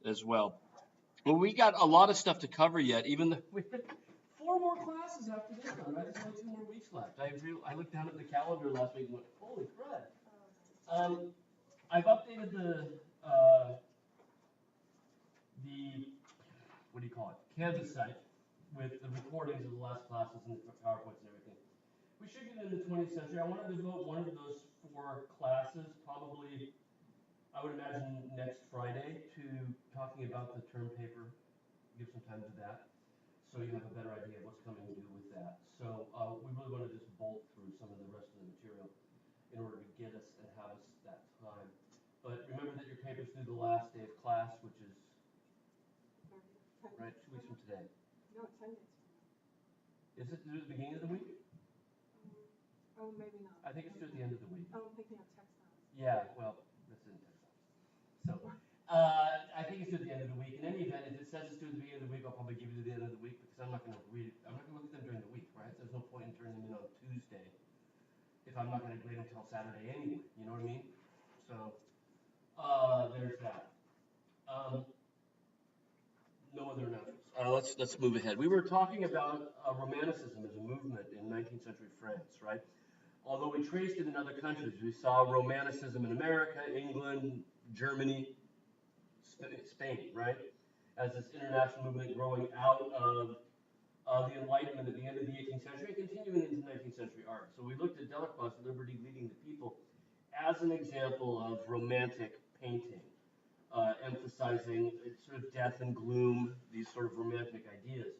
as well. Well, we got a lot of stuff to cover yet, even though we have 4 more classes after this one, right? There's only 2 more weeks left. I looked down at the calendar last week and went, holy crud. I've updated the what do you call it, Canvas site with the recordings of the last classes and the PowerPoints and everything. We should get into the 20th century. I want to devote one of those 4 classes, probably, I would imagine next Friday, to talking about the term paper. Give some time to that, so you have a better idea of what's coming due with that. So we really want to just bolt through some of the rest of the material in order to get us and have us that time. But remember that your paper's due the last day of class, which is right 2 weeks from today. No, it's 10 days from now. Is it due at the beginning of the week? Oh, maybe not. I think it's due at the end of the week. Oh, I'm thinking of textiles. Yeah, well, this isn't textiles. So, I think it's due at the end of the week. In any event, if it says it's due at the beginning of the week, I'll probably give you the end of the week because I'm not going to read it. I'm not going to look at them during the week, right? There's no point in turning them in on Tuesday if I'm not going to grade them until Saturday anyway. You know what I mean? So, there's that. No other announcements. Let's move ahead. We were talking about Romanticism as a movement in 19th century France, right? Although we traced it in other countries, we saw Romanticism in America, England, Germany, Spain, right? As this international movement growing out of the Enlightenment at the end of the 18th century and continuing into 19th century art. So we looked at Delacroix, Liberty Leading the People, as an example of romantic painting, emphasizing sort of death and gloom, these sort of romantic ideas.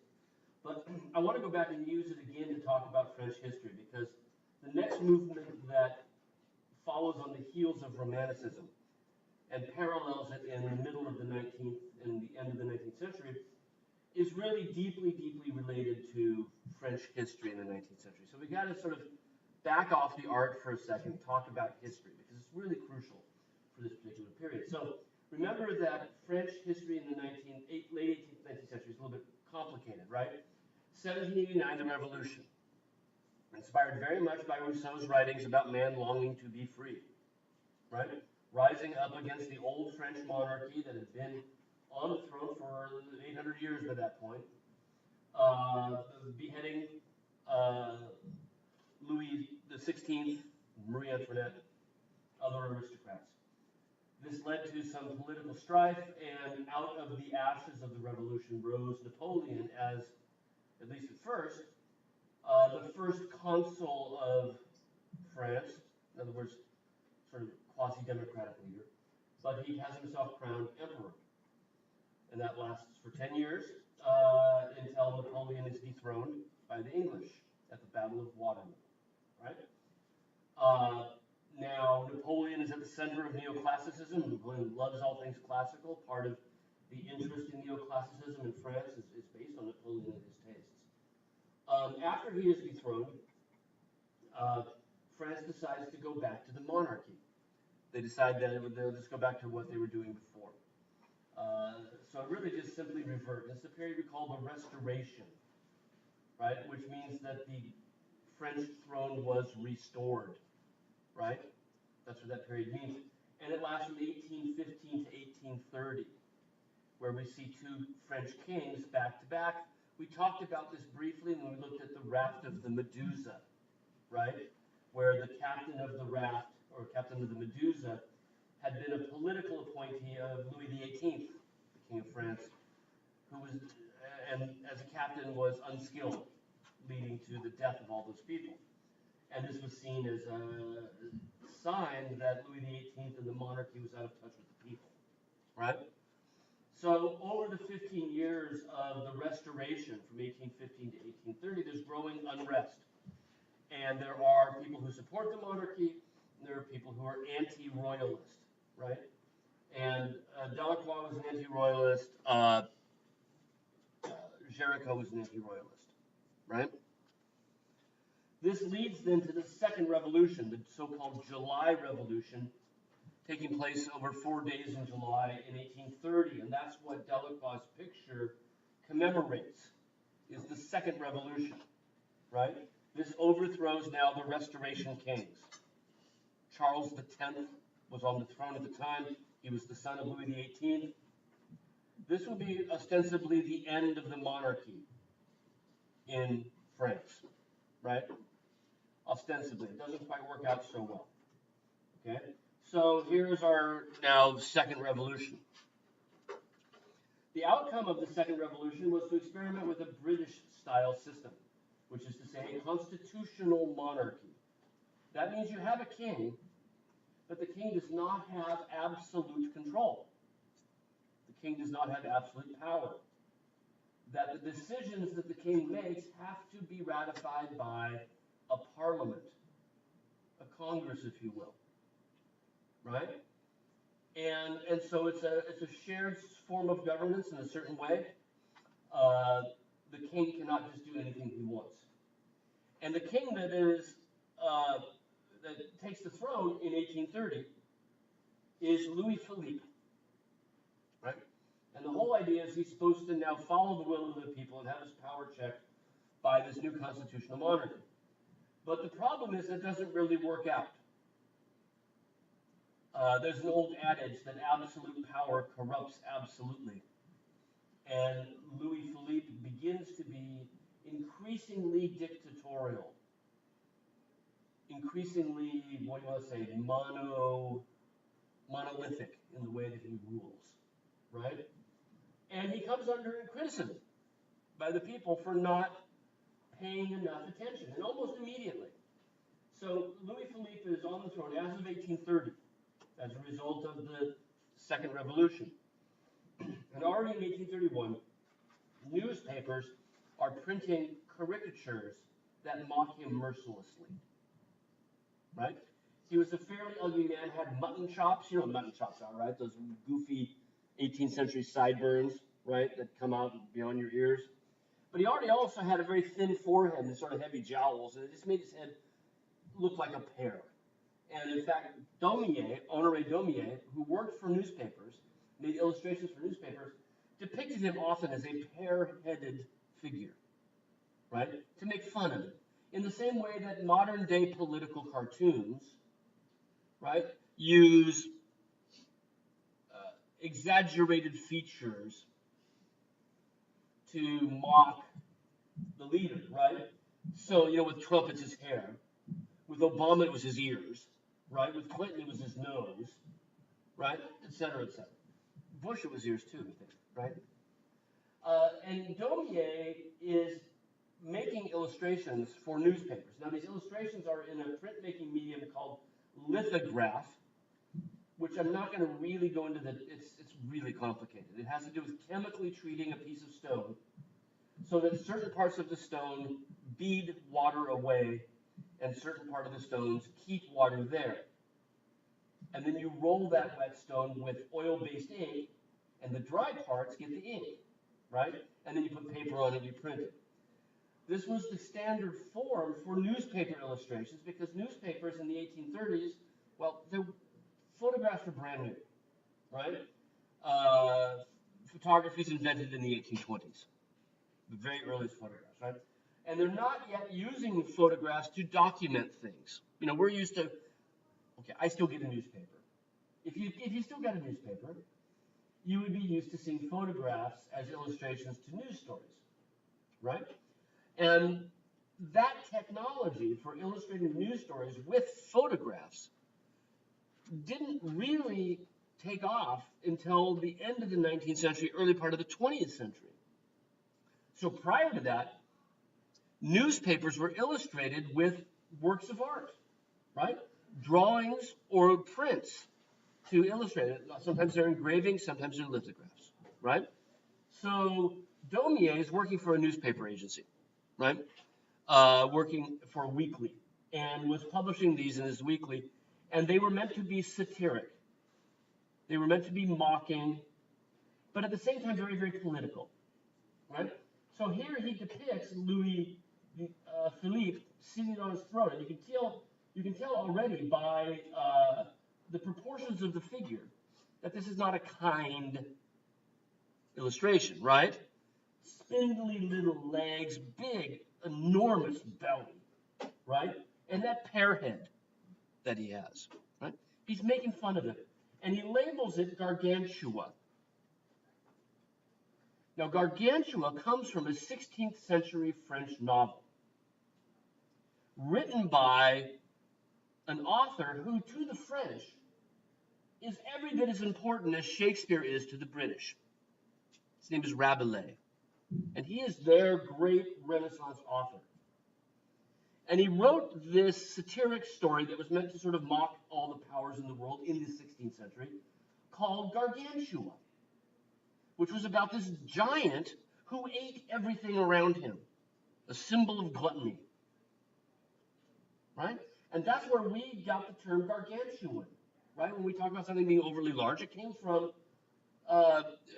But I want to go back and use it again to talk about French history, because the next movement that follows on the heels of Romanticism and parallels it in the middle of the 19th and the end of the 19th century is really deeply, deeply related to French history in the 19th century. So we got to sort of back off the art for a second and talk about history, because it's really crucial for this particular period. So remember that French history in the late 18th, 19th century is a little bit complicated, right? 1789, the Revolution, inspired very much by Rousseau's writings about man longing to be free, right? Rising up against the old French monarchy that had been on the throne for 800 years by that point, beheading Louis XVI, Marie Antoinette, other aristocrats. This led to some political strife, and out of the ashes of the revolution rose Napoleon as, at least at first, the first consul of France, in other words, sort of quasi-democratic leader, but he has himself crowned emperor. And that lasts for 10 years until Napoleon is dethroned by the English at the Battle of Waterloo, right? Now, Napoleon is at the center of neoclassicism. Napoleon loves all things classical. Part of the interest in neoclassicism in France is based on Napoleon and his tastes. After he is dethroned, France decides to go back to the monarchy. They decide that they'll just go back to what they were doing before. So really just simply revert. This is a period we call the Restoration, right? Which means that the French throne was restored, right? That's what that period means. And it lasts from 1815 to 1830, where we see 2 French kings back to back. We talked about this briefly when we looked at the raft of the Medusa, right? Where the captain of the raft, or captain of the Medusa, had been a political appointee of Louis XVIII, the King of France, who was, and as a captain was unskilled, leading to the death of all those people. And this was seen as a sign that Louis XVIII and the monarchy was out of touch with the people, right? So over the 15 years of the Restoration, from 1815 to 1830, there's growing unrest. And there are people who support the monarchy, and there are people who are anti-royalist, right? And Delacroix was an anti-royalist, Géricault was an anti-royalist, right? This leads then to the Second Revolution, the so-called July Revolution, taking place over 4 days in July in 1830, and that's what Delacroix's picture commemorates, is the Second Revolution, right? This overthrows now the Restoration kings. Charles X was on the throne at the time. He was the son of Louis XVIII. This will be ostensibly the end of the monarchy in France, right? Ostensibly, it doesn't quite work out so well. Okay, so here's our now second revolution. The outcome of the second revolution was to experiment with a British-style system, which is to say a constitutional monarchy. That means you have a king, but the king does not have absolute control. The king does not have absolute power. That the decisions that the king makes have to be ratified by a parliament, a congress, if you will, right? And so it's a shared form of governance in a certain way. The king cannot just do anything he wants. And the king that takes the throne in 1830 is Louis Philippe, right? And the whole idea is he's supposed to now follow the will of the people and have his power checked by this new constitutional monarchy. But the problem is it doesn't really work out. There's an old adage that absolute power corrupts absolutely. And Louis Philippe begins to be increasingly dictatorial. Increasingly, what do you want to say, monolithic in the way that he rules, right? And he comes under criticism by the people for not paying enough attention, and almost immediately. So Louis Philippe is on the throne as of 1830, as a result of the Second Revolution. And already in 1831, newspapers are printing caricatures that mock him mercilessly. Right? He was a fairly ugly man, had mutton chops. You know what mutton chops are, right? Those goofy 18th century sideburns, right, that come out beyond your ears. But he already also had a very thin forehead and sort of heavy jowls, and it just made his head look like a pear. And in fact, Daumier, Honoré Daumier, who worked for newspapers, made illustrations for newspapers, depicted him often as a pear-headed figure, right, to make fun of him. In the same way that modern-day political cartoons, right, use exaggerated features to mock the leader, right? So, you know, with Trump, it's his hair. With Obama, it was his ears, right? With Clinton, it was his nose, right? Et cetera, et cetera. Bush, it was ears too, I think, right? And Daumier is making illustrations for newspapers. Now, these illustrations are in a printmaking medium called lithograph, which I'm not going to really go into it's really complicated. It has to do with chemically treating a piece of stone so that certain parts of the stone bead water away and certain part of the stones keep water there. And then you roll that wet stone with oil-based ink, and the dry parts get the ink, right? And then you put paper on it and you print it. This was the standard form for newspaper illustrations because newspapers in the 1830s, well, their photographs were brand new, right? Photography is invented in the 1820s, the very earliest photographs, right? And they're not yet using photographs to document things. You know, we're used to, okay, I still get a newspaper. If you still got a newspaper, you would be used to seeing photographs as illustrations to news stories, right? And that technology for illustrating news stories with photographs didn't really take off until the end of the 19th century, early part of the 20th century. So prior to that, newspapers were illustrated with works of art, right? Drawings or prints to illustrate it. Sometimes they're engravings, sometimes they're lithographs, right? So Daumier is working for a newspaper agency, right? Working for a weekly, and was publishing these in his weekly, and they were meant to be satiric. They were meant to be mocking, but at the same time very, very political, right? So here he depicts Louis Philippe sitting on his throne, and you can tell already by the proportions of the figure that this is not a kind illustration, right? Spindly little legs, big, enormous belly, right? And that pear head that he has, right? He's making fun of it. And he labels it Gargantua. Now, Gargantua comes from a 16th century French novel written by an author who, to the French, is every bit as important as Shakespeare is to the British. His name is Rabelais, and he is their great Renaissance author. And he wrote this satiric story that was meant to sort of mock all the powers in the world in the 16th century, called Gargantua, which was about this giant who ate everything around him, a symbol of gluttony, right? And that's where we got the term gargantuan, right? When we talk about something being overly large, it came from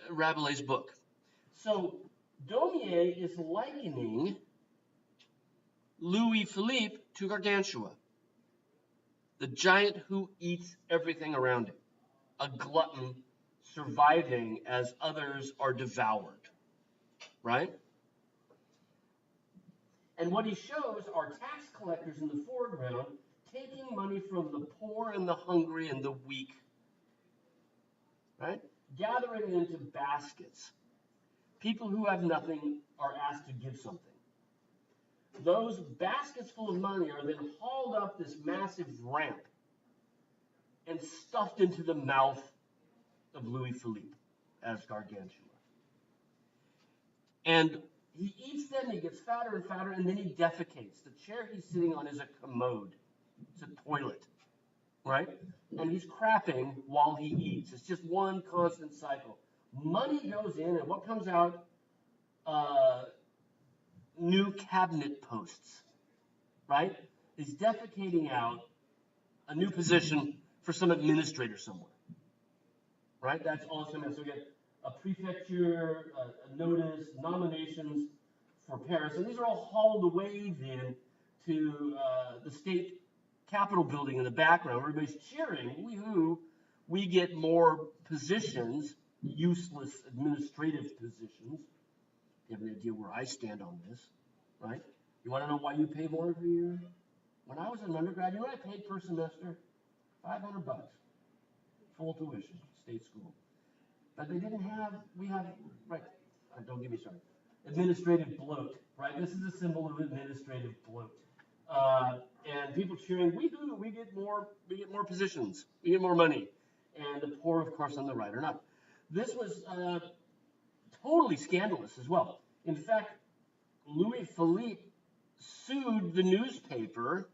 Rabelais' book. So Daumier is likening Louis Philippe to Gargantua, the giant who eats everything around him, a glutton surviving as others are devoured, right? And what he shows are tax collectors in the foreground taking money from the poor and the hungry and the weak, right? Gathering it into baskets. People who have nothing are asked to give something. Those baskets full of money are then hauled up this massive ramp and stuffed into the mouth of Louis Philippe as Gargantua. And he eats them, he gets fatter and fatter, and then he defecates. The chair he's sitting on is a commode. It's a toilet, right? And he's crapping while he eats. It's just one constant cycle. Money goes in, and what comes out? New cabinet posts, right? He's defecating out a new position for some administrator somewhere, right? That's all it's coming out. So we get a prefecture, a notice, nominations for Paris, and these are all hauled away then to the state capitol building in the background. Everybody's cheering, woohoo, we get more positions, useless administrative positions. You have an idea where I stand on this, right? You want to know why you pay more every year? When I was an undergrad, you know what I paid per semester? $500, full tuition, state school. But they didn't have, we have, right, don't get me started. Administrative bloat, right? This is a symbol of administrative bloat. And people cheering, we get more positions, we get more money. And the poor, of course, on the right are not. This was totally scandalous as well. In fact, Louis Philippe sued the newspaper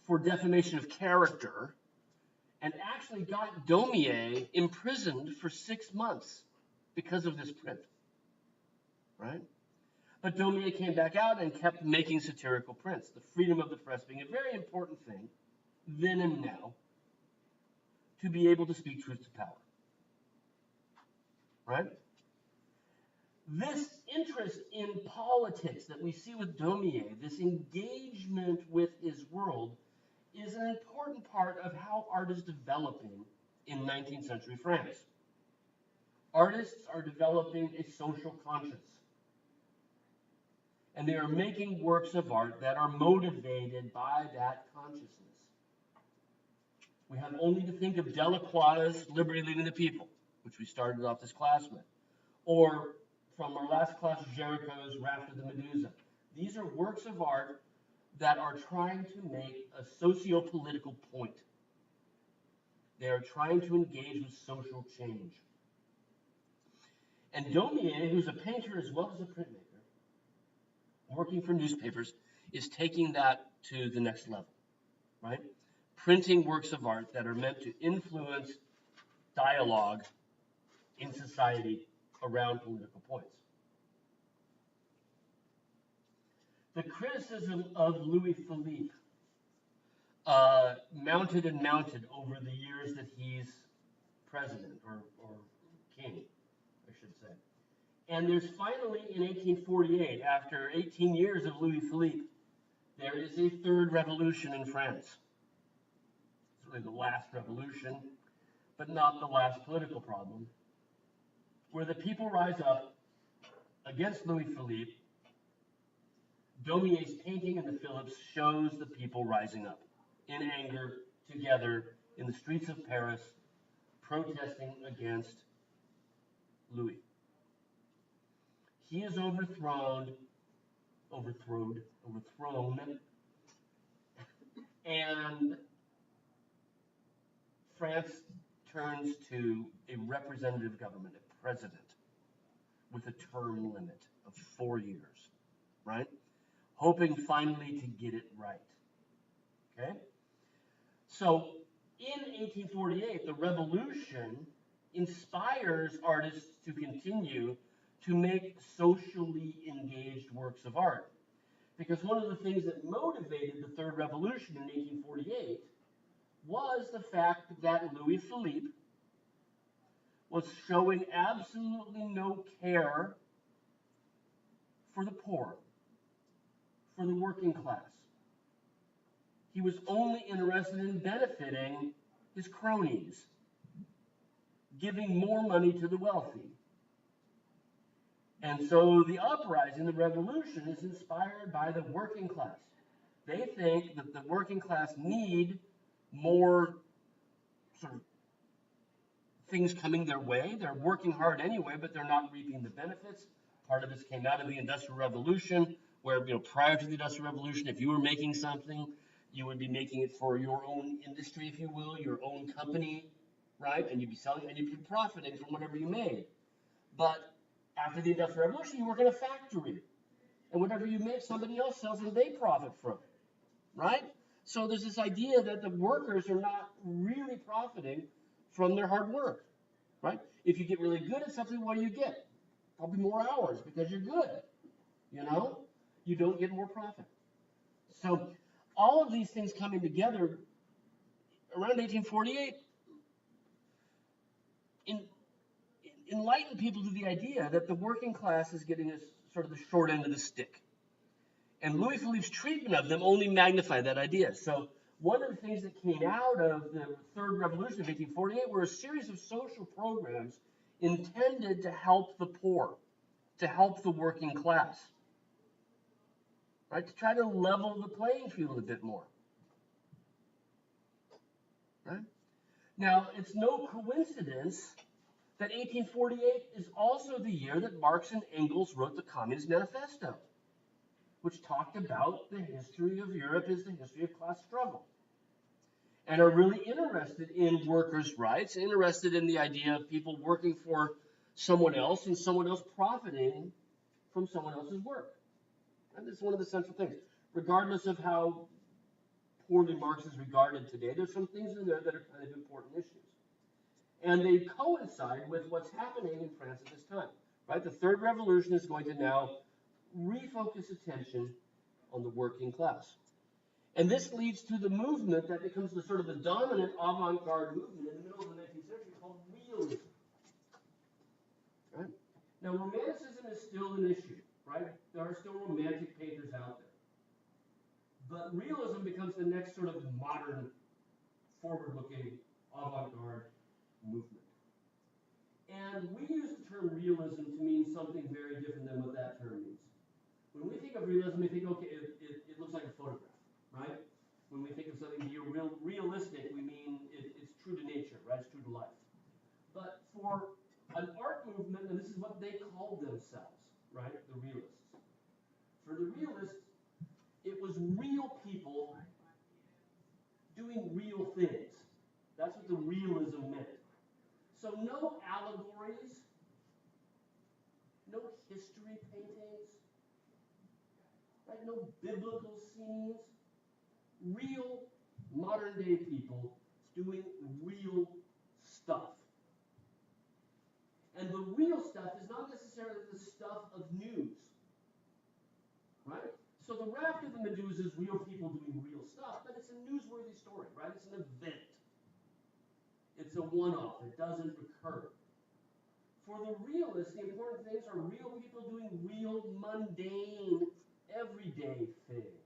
for defamation of character and actually got Daumier imprisoned for 6 months because of this print, right? But Daumier came back out and kept making satirical prints, the freedom of the press being a very important thing, then and now, to be able to speak truth to power, right? This interest in politics that we see with Daumier, this engagement with his world, is an important part of how art is developing in 19th century France. Artists are developing a social conscience. And they are making works of art that are motivated by that consciousness. We have only to think of Delacroix's Liberty Leading the People, which we started off this class with, or from our last class, Géricault's Raft of the Medusa. These are works of art that are trying to make a socio-political point. They are trying to engage with social change. And Daumier, who's a painter as well as a printmaker, working for newspapers, is taking that to the next level, right? Printing works of art that are meant to influence dialogue in society around political points. The criticism of Louis Philippe mounted and mounted over the years that he's president, or king, I should say. And there's finally, in 1848, after 18 years of Louis Philippe, there is a third revolution in France. It's really the last revolution, but not the last political problem, where the people rise up against Louis Philippe. Daumier's painting in the Philips shows the people rising up in anger together in the streets of Paris, protesting against Louis. he is overthrown, and France turns to a representative government, a president, with a term limit of 4 years, right? Hoping finally to get it right, okay? So in 1848, the revolution inspires artists to continue to make socially engaged works of art. Because one of the things that motivated the Third Revolution in 1848 was the fact that Louis Philippe was showing absolutely no care for the poor, for the working class. He was only interested in benefiting his cronies, giving more money to the wealthy. And so the uprising, the revolution, is inspired by the working class. They think that the working class need more sort of things coming their way. They're working hard anyway, but they're not reaping the benefits. Part of this came out of the Industrial Revolution, where prior to the Industrial Revolution, if you were making something, you would be making it for your own industry, if you will, your own company, right? And you'd be selling, and you'd be profiting from whatever you made. But after the Industrial Revolution, you work in a factory. And whatever you make, somebody else sells and they profit from, right? So there's this idea that the workers are not really profiting from their hard work, right? If you get really good at something, what do you get? Probably more hours because you're good, You don't get more profit. So all of these things coming together around 1848 enlighten people to the idea that the working class is getting sort of the short end of the stick. And Louis Philippe's treatment of them only magnified that idea. So one of the things that came out of the Third Revolution of 1848 were a series of social programs intended to help the poor, to help the working class, right? To try to level the playing field a bit more, right? Now, it's no coincidence that 1848 is also the year that Marx and Engels wrote the Communist Manifesto, which talked about the history of Europe as the history of class struggle, and are really interested in workers' rights, interested in the idea of people working for someone else and someone else profiting from someone else's work. And this is one of the central things. Regardless of how poorly Marx is regarded today, there's some things in there that are kind of important issues. And they coincide with what's happening in France at this time, right? The Third Revolution is going to now refocus attention on the working class. And this leads to the movement that becomes the sort of the dominant avant-garde movement in the middle of the 19th century called realism. Right? Now, Romanticism is still an issue, right? There are still romantic painters out there. But realism becomes the next sort of modern, forward-looking avant-garde movement. And we use the term realism to mean something very different than what that term means. When we think of realism, we think, okay, it looks like a photograph, right? When we think of something being realistic, we mean it's true to nature, right? It's true to life. But for an art movement, and this is what they called themselves, right? The realists. For the realists, it was real people doing real things. That's what the realism meant. So no allegories, no history paintings, right? No biblical scenes. Real modern day people doing real stuff. And the real stuff is not necessarily the stuff of news, right? So the Raft of the Medusa is real people doing real stuff, but it's a newsworthy story, right? It's an event. It's a one-off. It doesn't recur. For the realists, the important things are real people doing real, mundane, everyday things.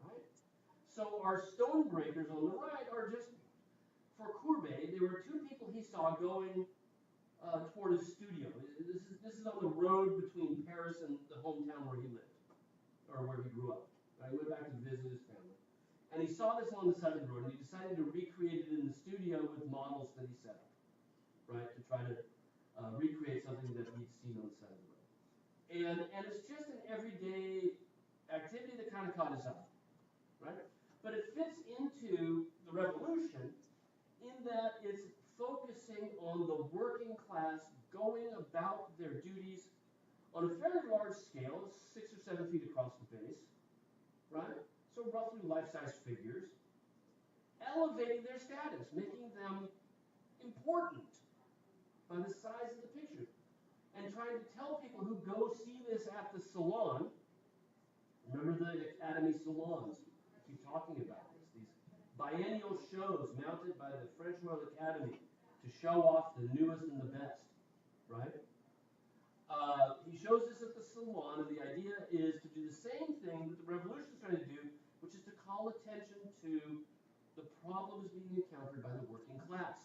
Right? So our Stonebreakers on the right are just, for Courbet, there were two people he saw going toward his studio. This is on the road between Paris and the hometown where he lived, or where he grew up. Right? He went back to visit his family. And he saw this on the side of the road, and he decided to recreate it in the studio with models that he set up, right, to try to recreate something that he'd seen on the side of the road. And it's just an everyday activity that kind of caught his eye, right? But it fits into the revolution in that it's focusing on the working class going about their duties on a fairly large scale, 6 or 7 feet across the base, right? So roughly life-size figures, elevating their status, making them important by the size of the picture, and trying to tell people who go see this at the salon. Remember the Academy salons? I keep talking about this. These biennial shows mounted by the French Royal Academy to show off the newest and the best, right? He shows this at the salon, and the idea is to do the same thing that the revolution is trying to do, which is to call attention to the problems being encountered by the working class.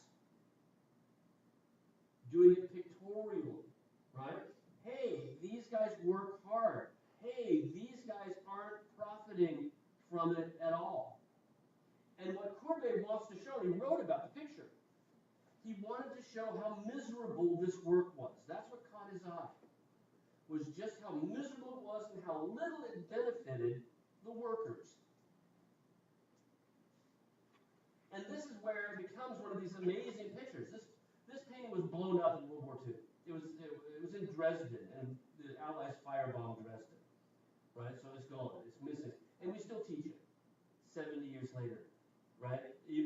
Doing it pictorially, right? Hey, these guys work hard. Hey, these guys aren't profiting from it at all. And what Courbet wants to show, he wrote about the picture. He wanted to show how miserable this work was. That's what caught his eye, was just how miserable it was and how little it benefited the workers. And this is where it becomes one of these amazing pictures. This painting was blown up in World War II. It was in Dresden, and the Allies firebombed Dresden, right? So it's gone. It's missing. And we still teach it 70 years later, right? 7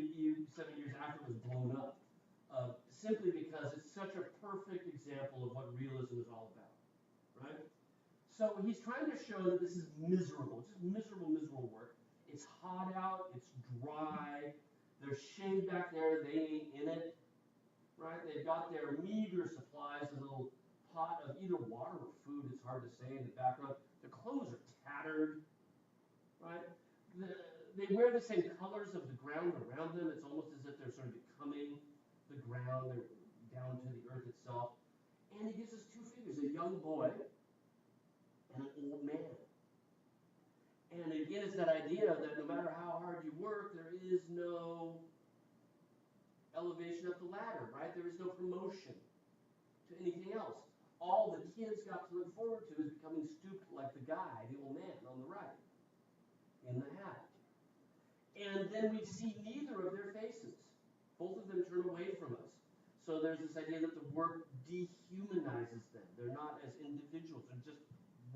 years after it was blown up. Simply because it's such a perfect example of what realism is all about, right? So he's trying to show that this is miserable. It's just miserable, miserable work. It's hot out. It's dry. There's shade back there. They ain't in it, right? They've got their meager supplies, a little pot of either water or food, it's hard to say, in the background. Their clothes are tattered, right? They wear the same colors of the ground around them. It's almost as if they're sort of becoming the ground, they're down to the earth itself. And he gives us two figures, a young boy and an old man. And again, it's that idea that no matter how hard you work, there is no elevation up the ladder, right? There is no promotion to anything else. All the kids got to look forward to is becoming stooped like the guy, the old man on the right, in the hat. And then we see neither of their faces. Both of them turn away from us. So there's this idea that the work dehumanizes them. They're not as individuals, they're just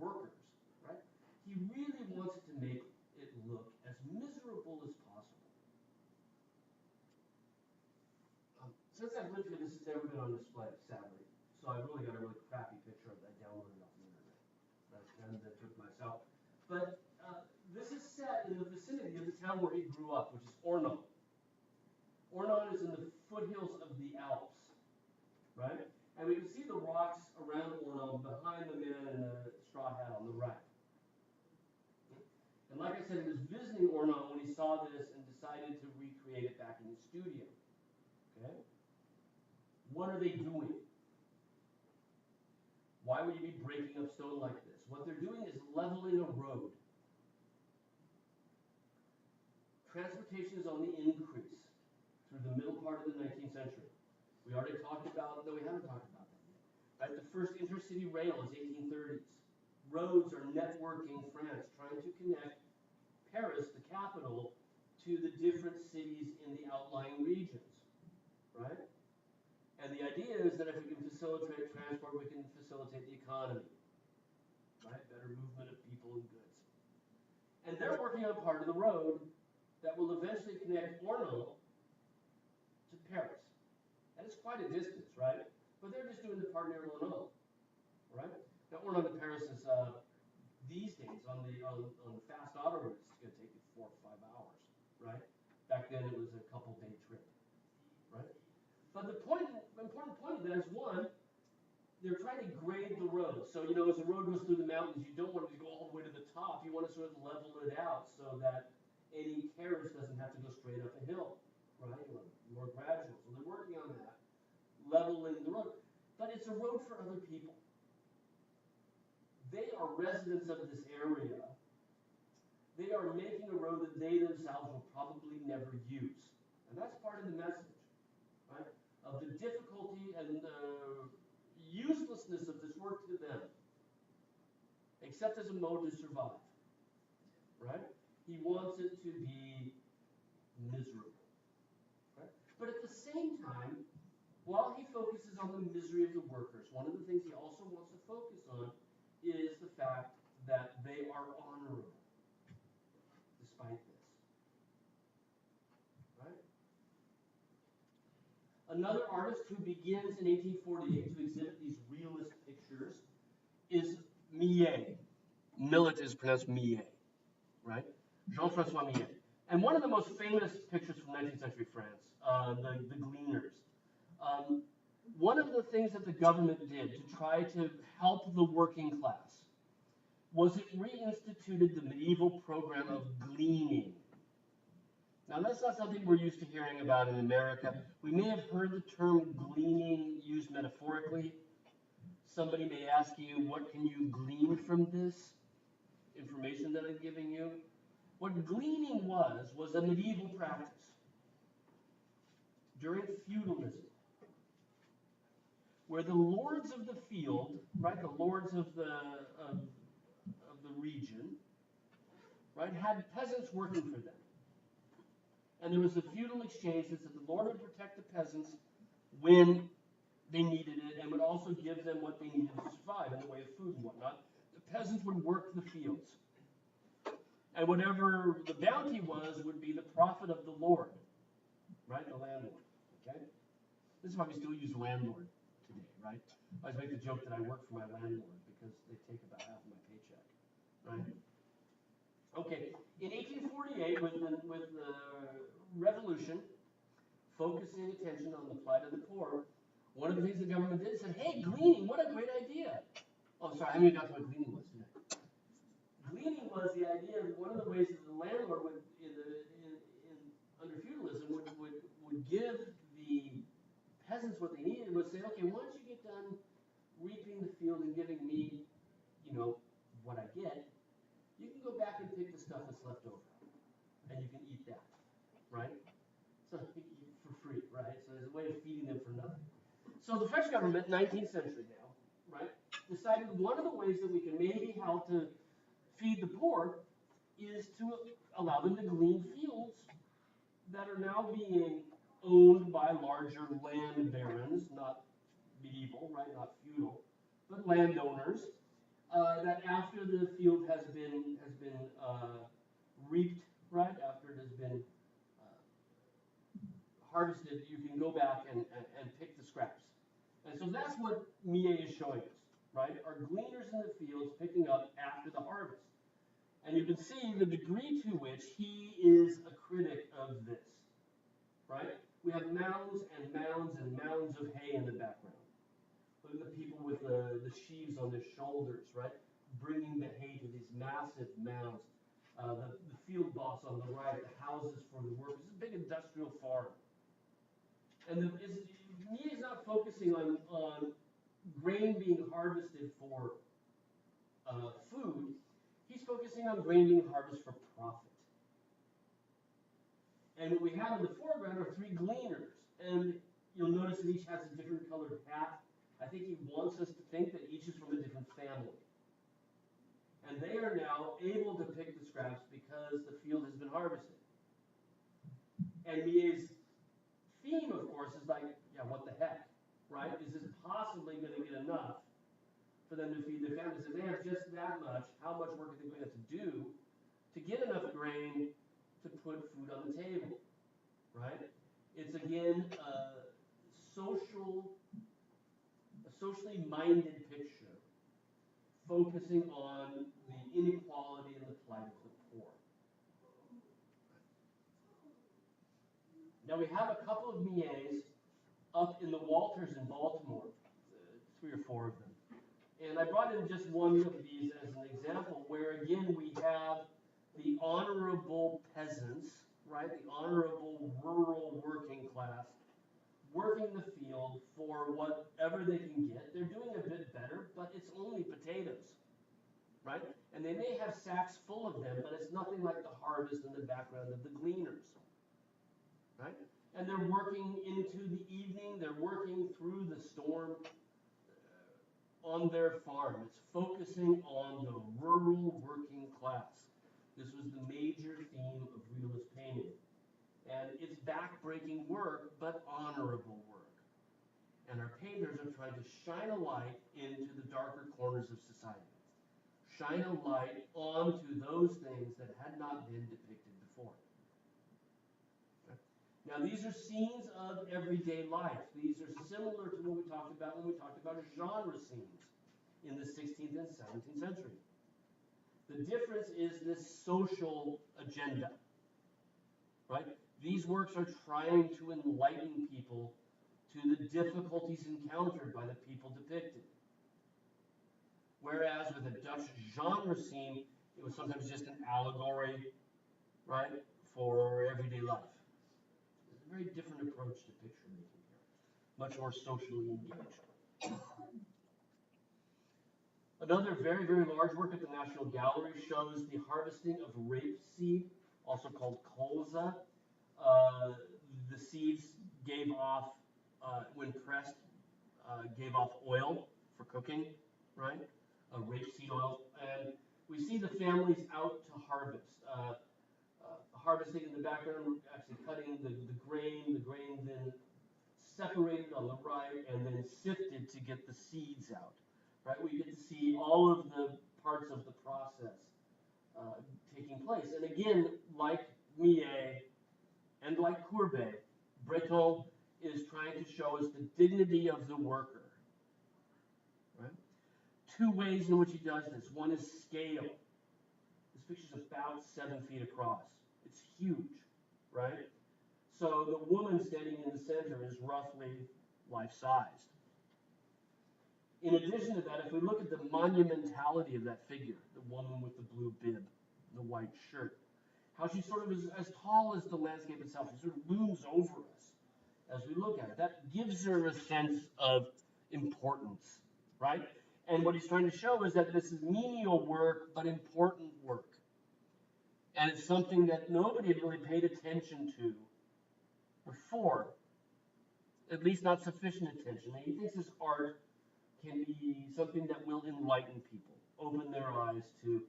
workers, right? He really wants to make it look as miserable as possible. Since I've lived here, this has never been on display, sadly. So I've really got a really crappy picture of that downloaded off the internet. And I took myself. But this is set in the vicinity of the town where he grew up, which is Ornans. Ornans is in the foothills of the Alps, right? And we can see the rocks around Ornans behind the man in the straw hat on the right. And like I said, he was visiting Ornans when he saw this and decided to recreate it back in his studio. Okay? What are they doing? Why would you be breaking up stone like this? What they're doing is leveling a road. Transportation is on the increase through the middle part of the 19th century. We already talked about, though we haven't talked about that yet. Right? The first intercity rail is 1830s. Roads are networking France, trying to connect Paris, the capital, to the different cities in the outlying regions. Right? And the idea is that if we can facilitate transport, we can facilitate the economy. Right? Better movement of people and goods. And they're working on part of the road that will eventually connect Ornans to Paris. And it's quite a distance, right? But they're just doing the part near Ornans, right? Now Ornans to Paris is these days on the fast auto routes, it's going to take you 4 or 5 hours, right? Back then it was a couple-day trip, right? But the important point of that is, one, they're trying to grade the road. So, you know, as the road goes through the mountains, you don't want it to go all the way to the top. You want to sort of level it out so that any carriage doesn't have to go straight up a hill, right? You want more gradual. So they're working on that, leveling the road. But it's a road for other people. They are residents of this area. They are making a road that they themselves will probably never use. And that's part of the message, right? Of the difficulty and except as a mode to survive, right? He wants it to be miserable, right? But at the same time, while he focuses on the misery of the workers, one of the things he also wants to focus on is the fact that they are honorable despite this, right? Another artist who begins in 1848 to exhibit these realist pictures is Millet. Millet is pronounced Millet, right? Jean-Francois Millet. And one of the most famous pictures from 19th century France, the Gleaners. One of the things that the government did to try to help the working class was it reinstituted the medieval program of gleaning. Now, that's not something we're used to hearing about in America. We may have heard the term gleaning used metaphorically. Somebody may ask you, what can you glean from this information that I'm giving you? What gleaning was a medieval practice during feudalism, where the lords of the field, right, the lords of the region, right, had peasants working for them. And there was a feudal exchange that said the lord would protect the peasants when they needed it and would also give them what they needed to survive in the way of food and whatnot. The peasants would work the fields. And whatever the bounty was would be the profit of the lord, right, the landlord, okay? This is why we still use landlord today, right? I always make the joke that I work for my landlord because they take about half of my paycheck, right? Okay, in 1848, with the revolution, focusing attention on the plight of the poor, one of the things the government did said, hey, gleaning, what a great idea. Oh, sorry, I haven't even got to what gleaning was today. Gleaning was the idea of one of the ways that the landlord would, under feudalism, would give the peasants what they needed, would say, okay, once you get done reaping the field and giving me, what I get, you can go back and pick the stuff that's left over, and you can eat that, right? So for free, right? So there's a way of feeding them for nothing. So the French government, 19th century now, right, decided one of the ways that we can maybe help to feed the poor is to allow them to glean fields that are now being owned by larger land barons, not medieval, right, not feudal, but landowners. That after the field has been reaped, right, after it has been harvested, you can go back and pick the scraps. And so that's what Millet is showing us, right? Are gleaners in the fields picking up after the harvest. And you can see the degree to which he is a critic of this, right? We have mounds and mounds and mounds of hay in the background. Look at the people with the sheaves on their shoulders, right? Bringing the hay to these massive mounds. The field boss on the right, the houses for the workers. It's a big industrial farm. And Millet is not focusing on grain being harvested for food. He's focusing on grain being harvested for profit. And what we have in the foreground are three gleaners. And you'll notice that each has a different colored hat. I think he wants us to think that each is from a different family. And they are now able to pick the scraps because the field has been harvested. And Millet's theme, of course, is like, yeah, what the heck, right? Is this possibly going to get enough for them to feed their families? If they have just that much, how much work are they going to have to do to get enough grain to put food on the table, right? It's, again, a socially minded picture focusing on the inequality and the plight of the poor. Now we have a couple of Millets up in the Walters in Baltimore, 3 or 4 of them. And I brought in just one of these as an example where, again, we have the honorable peasants, right, the honorable rural working class, working the field for whatever they can get. They're doing a bit better, but it's only potatoes, right? And they may have sacks full of them, but it's nothing like the harvest in the background of the gleaners, right? And they're working into the evening. They're working through the storm. on their farm. It's focusing on the rural working class. This was the major theme of realist painting. And it's backbreaking work, but honorable work. And our painters are trying to shine a light into the darker corners of society. Shine a light onto those things that had not been depicted before. Now, these are scenes of everyday life. These are similar to what we talked about when we talked about genre scenes in the 16th and 17th century. The difference is this social agenda, right? These works are trying to enlighten people to the difficulties encountered by the people depicted. Whereas with a Dutch genre scene, it was sometimes just an allegory, right, for everyday life. It's a very different approach to picture making here, much more socially engaged. Another very, very large work at the National Gallery shows the harvesting of rapeseed, also called colza. The seeds gave off, when pressed, gave off oil for cooking, right? Rapeseed oil. And we see the families out to harvest. Harvesting in the background, actually cutting the grain then separated on the right and then sifted to get the seeds out. Right? We get to see all of the parts of the process taking place. And again, like Millet and like Courbet, Breton is trying to show us the dignity of the worker. Right? Two ways in which he does this. One is scale. This picture's about 7 feet across. It's huge, right? So the woman standing in the center is roughly life-sized. In addition to that, if we look at the monumentality of that figure, the woman with the blue bib, the white shirt, how she sort of is as tall as the landscape itself. She sort of looms over us as we look at it. That gives her a sense of importance, right? And what he's trying to show is that this is menial work, but important work. And it's something that nobody had really paid attention to before, at least not sufficient attention. And he thinks this art can be something that will enlighten people, open their eyes to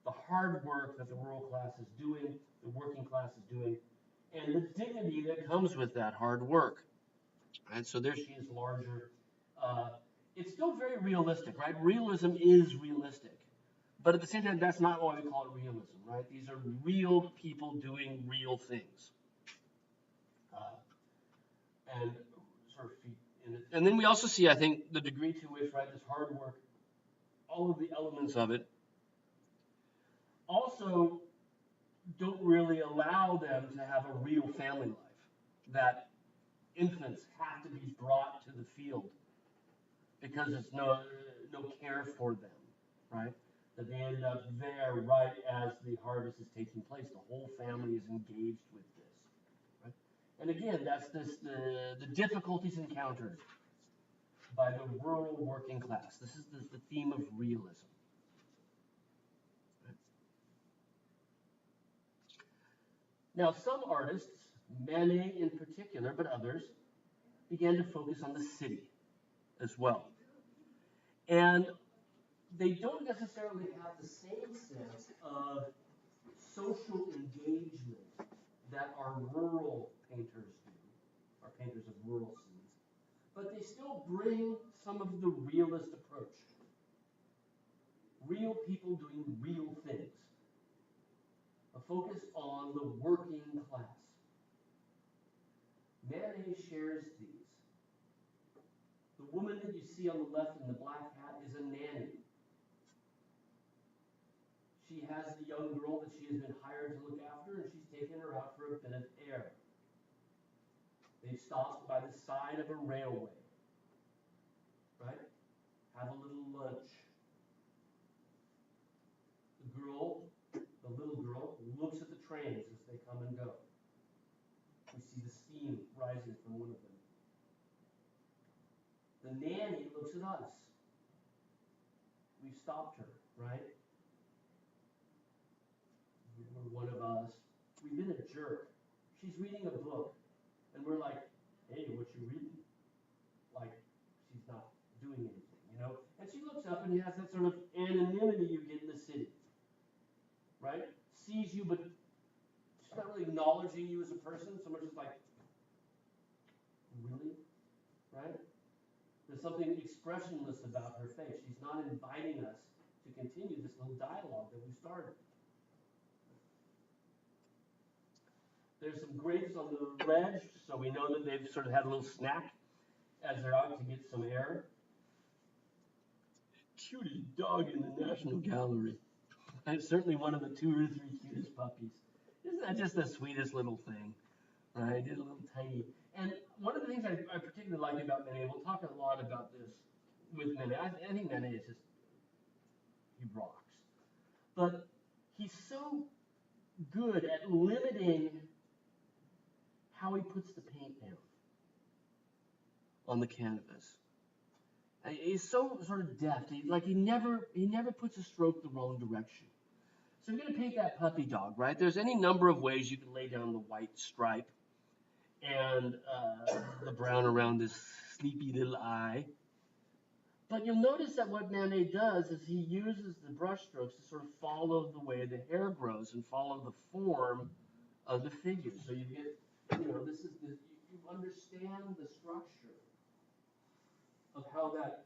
the hard work that the rural class is doing, the working class is doing, and the dignity that comes with that hard work. And so there she is larger. It's still very realistic, right? Realism is realistic. But at the same time, that's not why we call it realism, right? These are real people doing real things. And sort of feet in it. And then we also see, I think, the degree to which, right, this hard work, all of the elements of it, also don't really allow them to have a real family life. That infants have to be brought to the field because there's no care for them, right? That they end up there right as the harvest is taking place. The whole family is engaged with this, right? And again, that's the difficulties encountered by the rural working class. This is the theme of realism. Right? Now, some artists, Manet in particular, but others, began to focus on the city as well. And they don't necessarily have the same sense of social engagement that our rural painters do, our painters of rural scenes, but they still bring some of the realist approach. Real people doing real things. A focus on the working class. Manet shares these. The woman that you see on the left in the black hat is a nanny. She has the young girl that she has been hired to look after, and she's taken her out for a bit of air. They've stopped by the side of a railway, right? Have a little lunch. The little girl, looks at the trains as they come and go. We see the steam rising from one of them. The nanny looks at us. We've stopped her, right? We're one of us. We've been a jerk. She's reading a book, and we're like, hey, what you reading? Like, she's not doing anything, you know? And she looks up and he has that sort of anonymity you get in the city, right? Sees you, but she's not really acknowledging you as a person, so much as like, really? Right? There's something expressionless about her face. She's not inviting us to continue this little dialogue that we started. There's some grapes on the ledge, so we know that they've sort of had a little snack as they're out to get some air. Cutest dog in the National Gallery. And certainly one of the 2 or 3 cutest puppies. Isn't that just the sweetest little thing? Right? Just a little tiny. And one of the things I particularly like about Manet, we'll talk a lot about this with Manet. I think Manet is just, he rocks. But he's so good at limiting how he puts the paint down on the canvas. He's so sort of deft. He never puts a stroke the wrong direction. So you're going to paint that puppy dog, right? There's any number of ways you can lay down the white stripe and the brown around this sleepy little eye. But you'll notice that what Manet does is he uses the brush strokes to sort of follow the way the hair grows and follow the form of the figure. So you get, you understand the structure of how that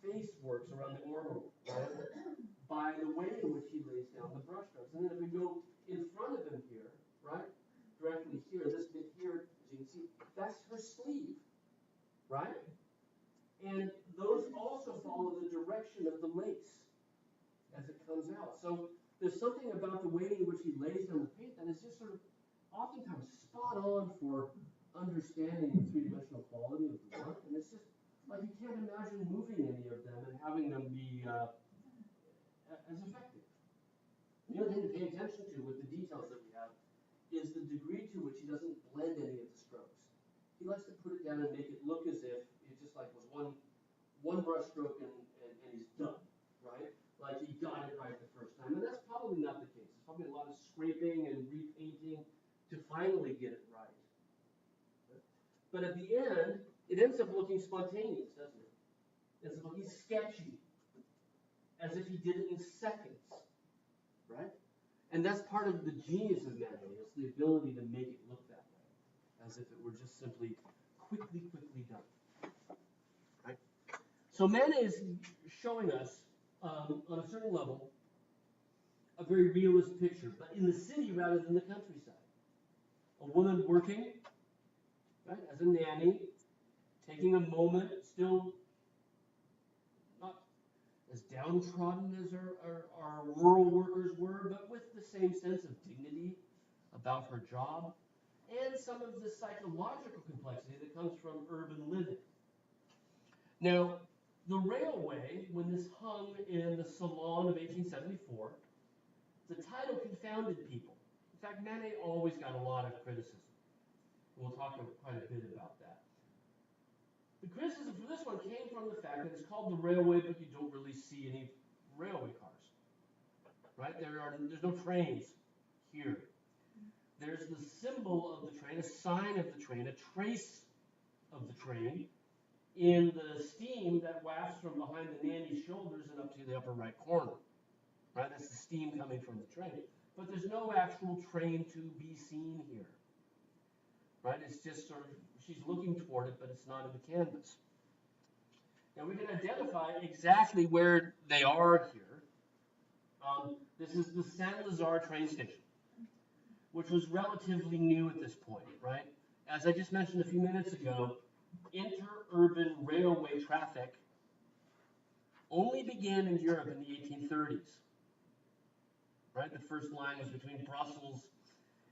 face works around the orbital, right? By the way in which he lays down the brush strokes. And then if we go in front of him here, right? Directly here, this bit here, as you can see, that's her sleeve, right? And those also follow the direction of the lace as it comes out. So there's something about the way in which he lays down the paint that is just sort of oftentimes spot on for understanding the three-dimensional quality of the work. And it's just like you can't imagine moving any of them and having them be as effective. The other thing to pay attention to with the details that we have is the degree to which he doesn't blend any of the strokes. He likes to put it down and make it look as if it just like was one brush stroke and he's done, right? Like he got it right the first time. And that's probably not the case. There's probably a lot of scraping and repainting to finally get it right. But at the end, it ends up looking spontaneous, doesn't it? It ends up looking sketchy, as if he did it in seconds, right? And that's part of the genius of Manet, is the ability to make it look that way, as if it were just simply quickly done, right? So Manet is showing us, on a certain level, a very realist picture, but in the city rather than the countryside. A woman working, right, as a nanny, taking a moment, still not as downtrodden as our rural workers were, but with the same sense of dignity about her job, and some of the psychological complexity that comes from urban living. Now, the railway, when this hung in the Salon of 1874, the title confounded people. In fact, Manet always got a lot of criticism. We'll talk quite a bit about that. The criticism for this one came from the fact that it's called the railway, but you don't really see any railway cars, right? There's no trains here. There's the symbol of the train, a sign of the train, a trace of the train in the steam that wafts from behind the nanny's shoulders and up to the upper right corner, right? That's the steam coming from the train. But there's no actual train to be seen here, right? It's just sort of, she's looking toward it, but it's not in the canvas. Now we can identify exactly where they are here. This is the Saint-Lazare train station, which was relatively new at this point, right? As I just mentioned a few minutes ago, interurban railway traffic only began in Europe in the 1830s, right? The first line was between Brussels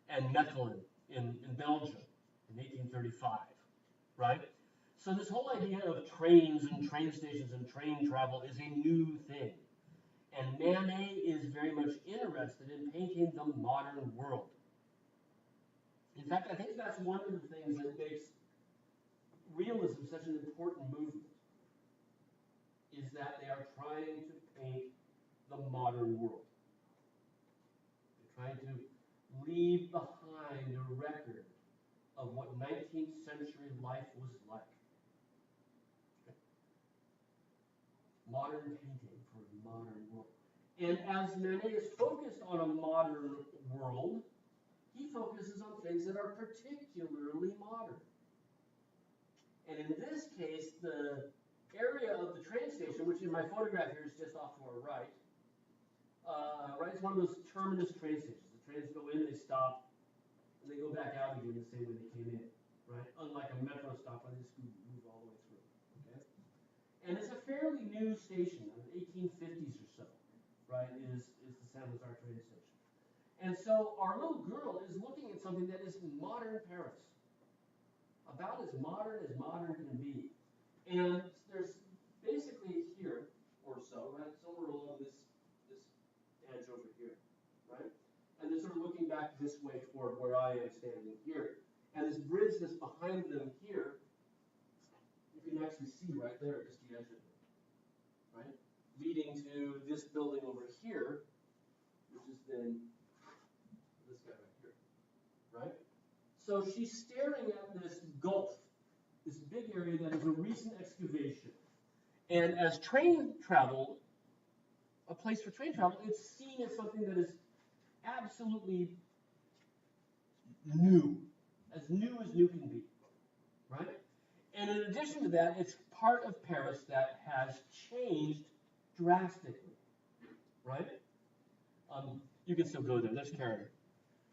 and Mechelen in Belgium in 1835, right? So this whole idea of trains and train stations and train travel is a new thing. And Manet is very much interested in painting the modern world. In fact, I think that's one of the things that makes realism such an important movement, is that they are trying to paint the modern world. They're trying to leave behind a record of what 19th century life was like. Okay. Modern modern painting for a modern world. And as Manet is focused on a modern world, he focuses on things that are particularly modern. And in this case, the area of the train station, which in my photograph here is just off to our right, right, it's one of those terminus train stations. The trains go in, they stop, and they go back out again the same way they came in, right? Unlike a metro stop where they just move all the way through, okay? And it's a fairly new station, 1850s or so, right, is the Saint Lazare train station. And so our little girl is looking at something that is modern Paris, about as modern can be. And there's basically here or so, right, somewhere along this edge over here, right? And they're sort of looking back this way toward where I am standing here. And this bridge that's behind them here, you can actually see right there, just the edge of it, right? Leading to this building over here, which is then this guy right here, right? So she's staring at this gulf, this big area that is a recent excavation. And as train travel, a place for train travel, it's seen as something that is absolutely new as new can be, right? And in addition to that, it's part of Paris that has changed drastically, right? You can still go there. There's Karen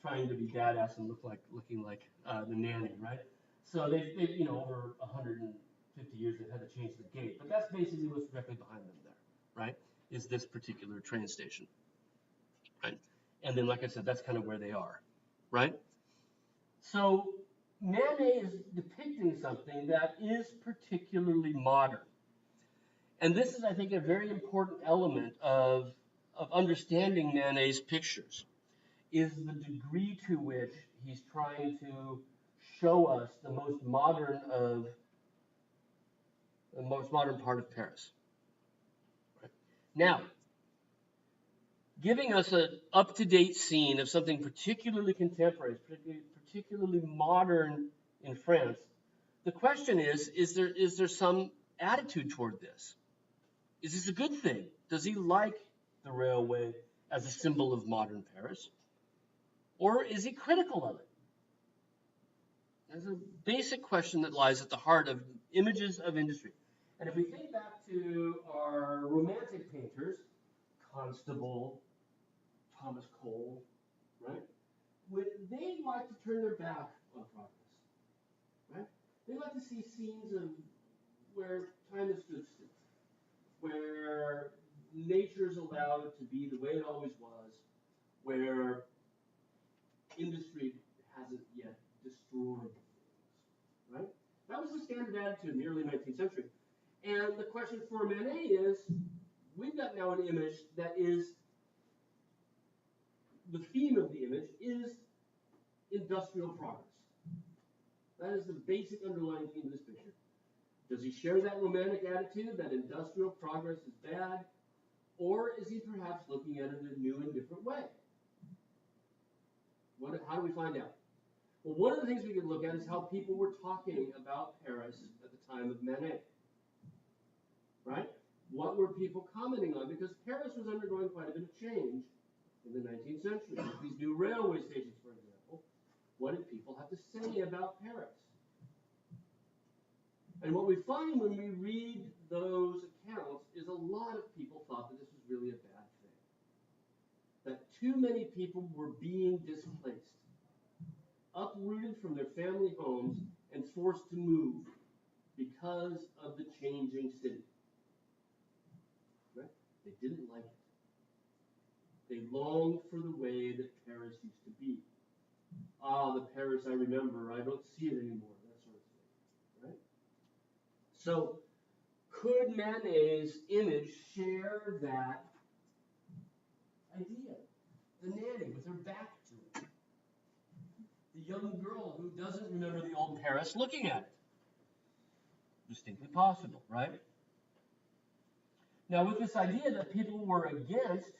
trying to be badass and looking like the nanny, right? So they've over 150 years they've had to change the gate, but that's basically what's directly behind them there, right? Is this particular train station, right? And then, like I said, that's kind of where they are, right? So Manet is depicting something that is particularly modern. And this is, I think, a very important element of understanding Manet's pictures, is the degree to which he's trying to show us the most modern part of Paris. Right? Now, giving us an up-to-date scene of something particularly contemporary, particularly modern in France, the question is there some attitude toward this? Is this a good thing? Does he like the railway as a symbol of modern Paris? Or is he critical of it? That's a basic question that lies at the heart of images of industry. And if we think back to our romantic painters, Constable, Thomas Cole, right? When they like to turn their back on progress, right? They like to see scenes of where time has stood still, where nature's allowed to be the way it always was, where industry hasn't yet destroyed things, right? That was the standard attitude in the early 19th century. And the question for Manet is, we've got now an image that is, the theme of the image is industrial progress. That is the basic underlying theme of this picture. Does he share that romantic attitude that industrial progress is bad? Or is he perhaps looking at it in a new and different way? How do we find out? Well, one of the things we can look at is how people were talking about Paris at the time of Manet. Right? What were people commenting on? Because Paris was undergoing quite a bit of change in the 19th century. These new railway stations, for example. What did people have to say about Paris? And what we find when we read those accounts is a lot of people thought that this was really a bad thing. That too many people were being displaced, uprooted from their family homes and forced to move because of the changing city. Right? They didn't like it. They longed for the way that Paris used to be. Ah, the Paris I remember, I don't see it anymore, that sort of thing. Right? So, could Manet's image share that idea? The nanny with her back to it. The young girl who doesn't remember the old Paris looking at it. Distinctly possible, right? Now, with this idea that people were against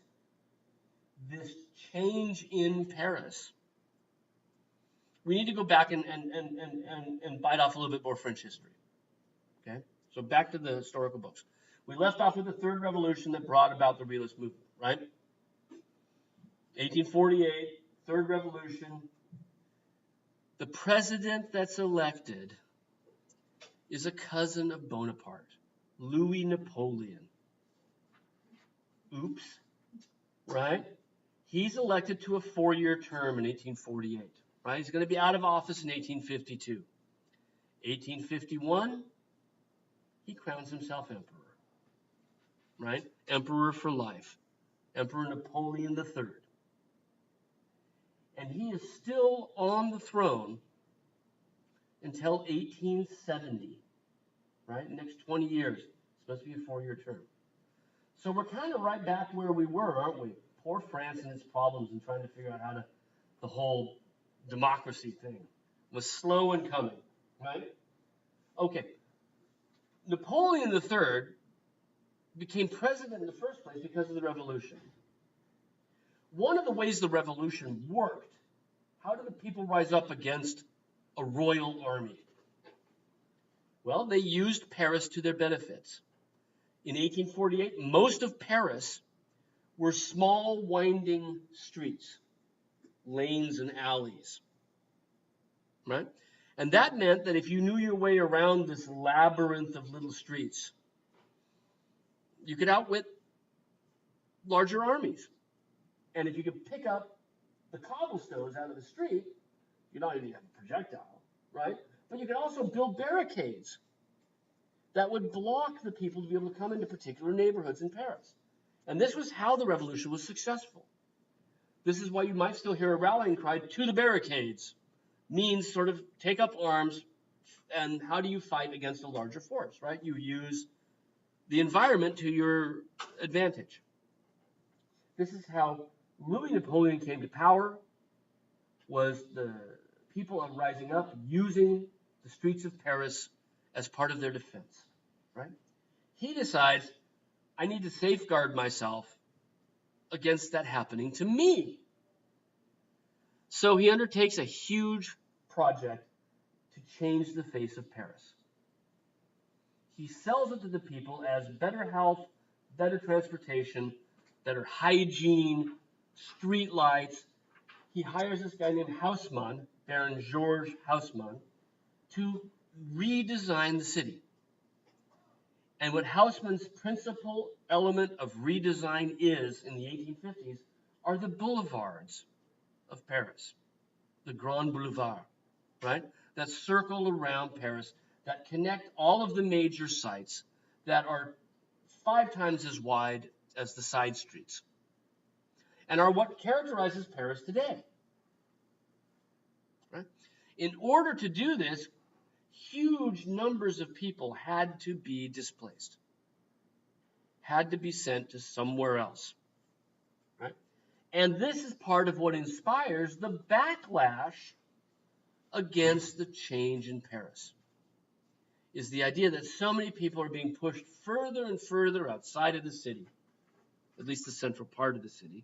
this change in Paris, we need to go back and bite off a little bit more French history. Okay? So back to the historical books. We left off with the third revolution that brought about the realist movement, right? 1848, third revolution. The president that's elected is a cousin of Bonaparte, Louis Napoleon. Oops, right? He's elected to a 4-year term in 1848, right? He's going to be out of office in 1852. 1851, he crowns himself emperor, right? Emperor for life, Emperor Napoleon III. And he is still on the throne until 1870, right? Next 20 years. It's supposed to be a 4-year term. So we're kind of right back where we were, aren't we? Poor France and its problems and trying to figure out how to, the whole democracy thing was slow in coming, right? Okay. Napoleon III became president in the first place because of the revolution. One of the ways the revolution worked, how did the people rise up against a royal army? Well, they used Paris to their benefits. In 1848, most of Paris were small, winding streets, lanes and alleys, right? And that meant that if you knew your way around this labyrinth of little streets, you could outwit larger armies. And if you could pick up the cobblestones out of the street, you not only have a projectile, right? But you could also build barricades that would block the people to be able to come into particular neighborhoods in Paris. And this was how the revolution was successful. This is why you might still hear a rallying cry, to the barricades, means sort of take up arms, and how do you fight against a larger force, right? You use the environment to your advantage. This is how Louis Napoleon came to power, was the people rising up, using the streets of Paris as part of their defense, right? He decides, I need to safeguard myself against that happening to me. So he undertakes a huge project to change the face of Paris. He sells it to the people as better health, better transportation, better hygiene, street lights. He hires this guy named Haussmann, Baron Georges Haussmann, to redesign the city. And what Haussmann's principal element of redesign is in the 1850s are the boulevards of Paris, the Grand Boulevard, right? That circle around Paris that connect all of the major sites that are 5 times as wide as the side streets and are what characterizes Paris today, right? In order to do this, huge numbers of people had to be displaced, had to be sent to somewhere else, right? And this is part of what inspires the backlash against the change in Paris, is the idea that so many people are being pushed further and further outside of the city, at least the central part of the city,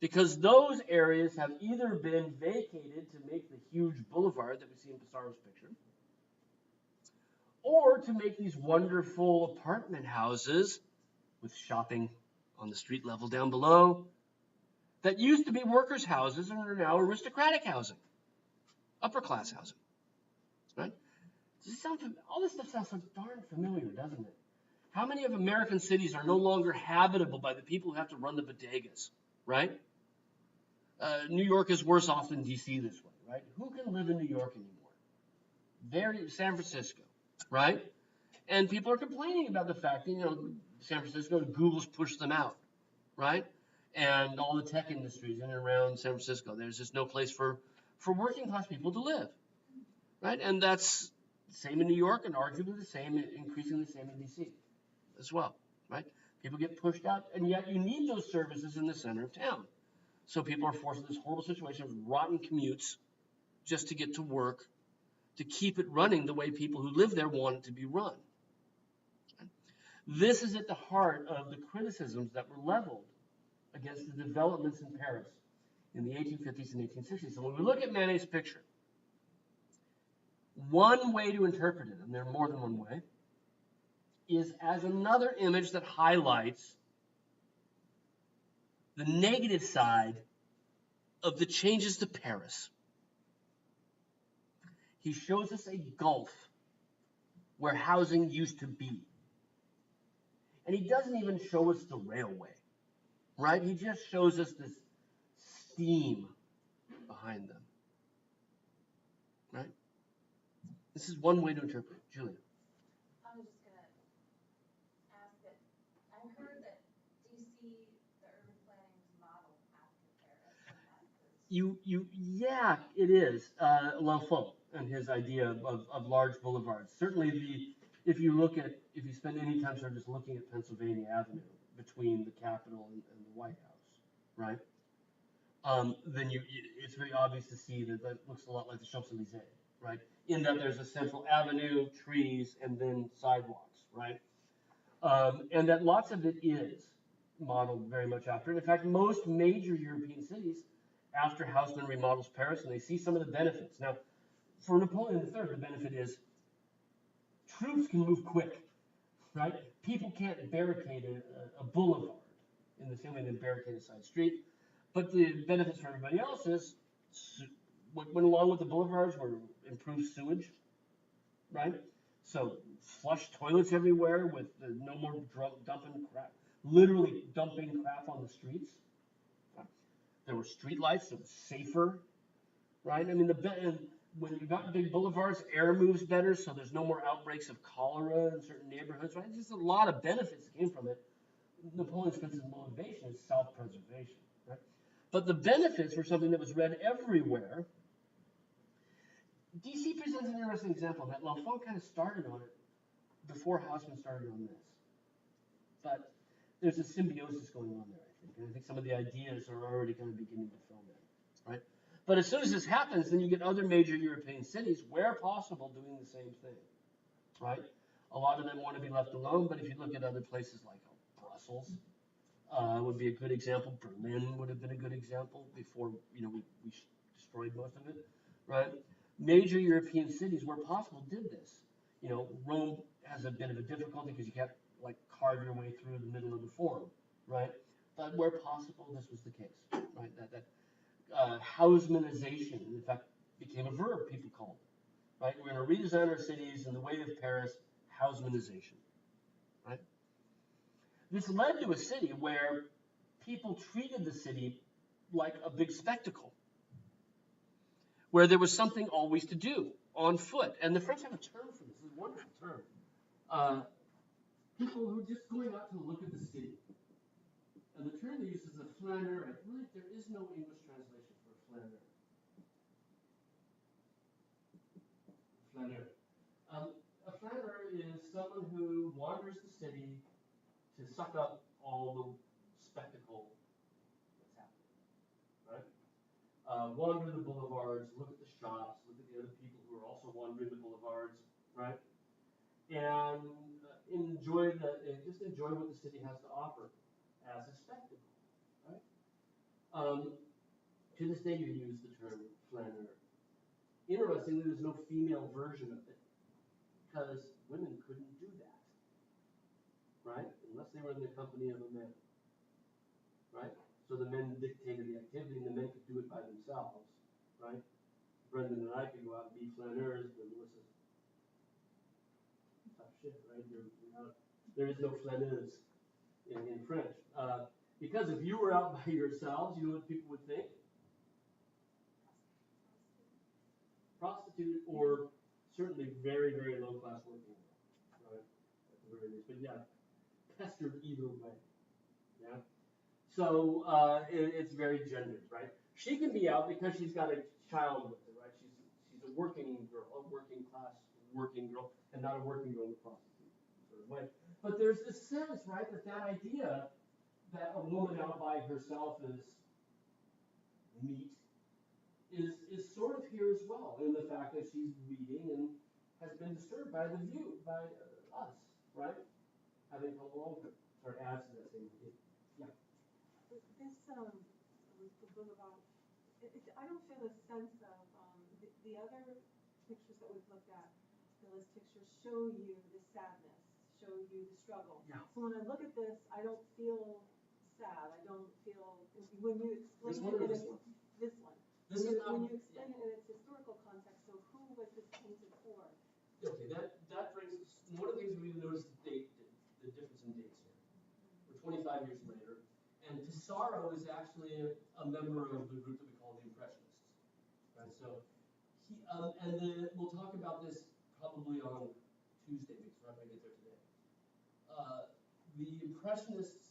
because those areas have either been vacated to make the huge boulevard that we see in Pissarro's picture, or to make these wonderful apartment houses with shopping on the street level down below that used to be workers' houses and are now aristocratic housing, upper class housing, right? All this stuff sounds so darn familiar, doesn't it? How many of American cities are no longer habitable by the people who have to run the bodegas, right? New York is worse off than D.C. this way, right? Who can live in New York anymore? San Francisco, right? And people are complaining about the fact that, San Francisco, Google's pushed them out, right? And all the tech industries in and around San Francisco, there's just no place for working class people to live, right? And that's the same in New York, and arguably the same, increasingly the same in D.C. as well, right? People get pushed out, and yet you need those services in the center of town. So people are forced into this horrible situation of rotten commutes just to get to work, to keep it running the way people who live there want it to be run. This is at the heart of the criticisms that were leveled against the developments in Paris in the 1850s and 1860s. So when we look at Manet's picture, one way to interpret it, and there are more than one way, is as another image that highlights the negative side of the changes to Paris. He shows us a gulf where housing used to be. And he doesn't even show us the railway, right? He just shows us this steam behind them, right? This is one way to interpret it. Julia. I was just gonna ask that, I heard that DC, the urban planning was modeled after Paris, and Yeah, it is. L'Enfant and his idea of large boulevards. Certainly, if you spend any time sort of just looking at Pennsylvania Avenue between the Capitol and the White House, right? Then it's very obvious to see that looks a lot like the Champs-Élysées, right? In that there's a central avenue, trees, and then sidewalks, right? And that lots of it is modeled very much after. In fact, most major European cities, after Haussmann remodels Paris, and they see some of the benefits. Now, for Napoleon III, the benefit is troops can move quick, right? People can't barricade a boulevard in the same way they barricade a side street. But the benefits for everybody else is what went along with the boulevards were improved sewage, right? So flush toilets everywhere with no more dumping crap, literally dumping crap on the streets. Right? There were street lights, it was safer, right? I mean, when you got big boulevards, air moves better, so there's no more outbreaks of cholera in certain neighborhoods, right? Just a lot of benefits that came from it. Napoleon's principal motivation is self-preservation, right? But the benefits were something that was read everywhere. DC presents an interesting example that L'Enfant kind of started on it before Haussmann started on this. But there's a symbiosis going on there, I think. And I think some of the ideas are already kind of beginning to film in, right? But as soon as this happens, then you get other major European cities, where possible, doing the same thing, right? A lot of them want to be left alone, but if you look at other places like Brussels, would be a good example. Berlin would have been a good example before, we destroyed most of it, right? Major European cities, where possible, did this. Rome has a bit of a difficulty because you can't carve your way through the middle of the forum, right? But where possible, this was the case, right? That Haussmannization, in fact, became a verb people called it, right? We're going to redesign our cities in the way of Paris, Haussmannization, right? This led to a city where people treated the city like a big spectacle, where there was something always to do on foot. And the French have a term for this. This is a wonderful term. People who are just going out to look at the city. And the term they use is a flaneur. I believe there is no English translation for flaneur. Flaneur. A flaneur is someone who wanders the city to suck up all the spectacle that's happening, right? Wander the boulevards, look at the shops, look at the other people who are also wandering the boulevards, right? And enjoy what the city has to offer as a spectacle, right? To this day, you use the term flaneur. Interestingly, there's no female version of it because women couldn't do that, right? Unless they were in the company of a man, right? So the men dictated the activity, and the men could do it by themselves, right? Brendan and I could go out and be flaneurs, but Melissa's tough shit, right? There is no flaneuse in French. Because if you were out by yourselves, you know what people would think? Prostitute, or certainly very, very low-class working, right? At the very least. But yeah, pestered either way. Yeah. So it's very gendered, right? She can be out because she's got a child with her, right? She's a working girl, a working class working girl, and not a working girl with prostitute sort of way. But there's this sense, right, that idea that a woman out by herself is neat is sort of here as well, in the fact that she's reading and has been disturbed by us, right? Having come along with her, sort of adds to that same idea. Yeah. This boulevard, I don't feel a sense of, the other pictures that we've looked at, Phyllis pictures show you the sadness, show you the struggle. Yeah. So when I look at this, I don't feel sad, I don't feel, when you This explain one or it, this it's, one? this one. This is not. When you explain it in its historical context, so who was this painted for? Okay, that brings us, one of the things we noticed the difference in dates here. We're 25 years later, and Pissarro is actually a member of the group that we call the Impressionists. Right, so we'll talk about this probably on Tuesday, because we're not going to get there today. The Impressionists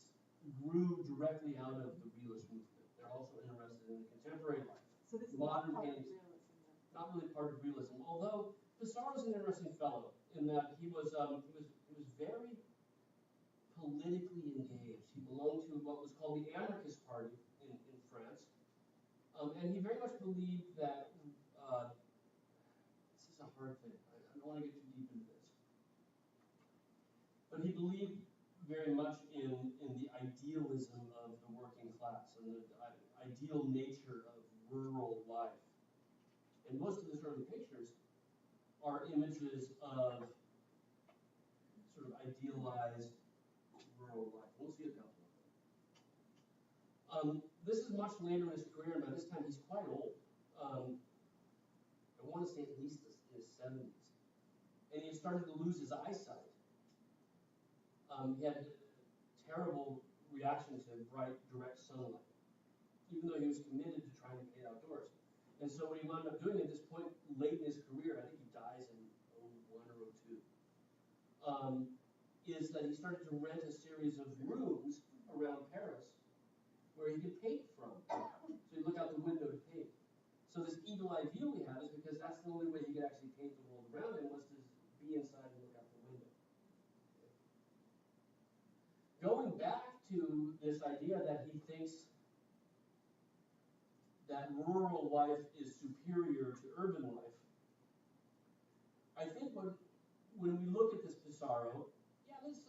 grew directly out of the realist movement. They're also interested in contemporary life. So this is Modern not part of paintings. realism then? Not really part of realism, although Pissarro's an interesting fellow in that he was very politically engaged. He belonged to what was called the Anarchist Party in France, and he very much believed that this is a hard thing. I don't want to get too deep into this, but he believed very much in the idealism of the working class and the ideal nature of rural life. And most of his early pictures are images of sort of idealized rural life. We'll see a couple of them. This is much later in his career, and by this time he's quite old. I want to say at least in his 70s. And he started to lose his eyesight. He had a terrible reaction to bright, direct sunlight, even though he was committed to trying to paint outdoors. And so what he wound up doing at this point, late in his career, I think he dies in 01 or 02, is that he started to rent a series of rooms around Paris where he could paint from. So he'd look out the window to paint. So this eagle-eye view we have is because that's the only way he could actually paint the world around him, was to be inside and look out the window. Going back to this idea that he thinks that rural life is superior to urban life, I think when we look at this Pissarro, it's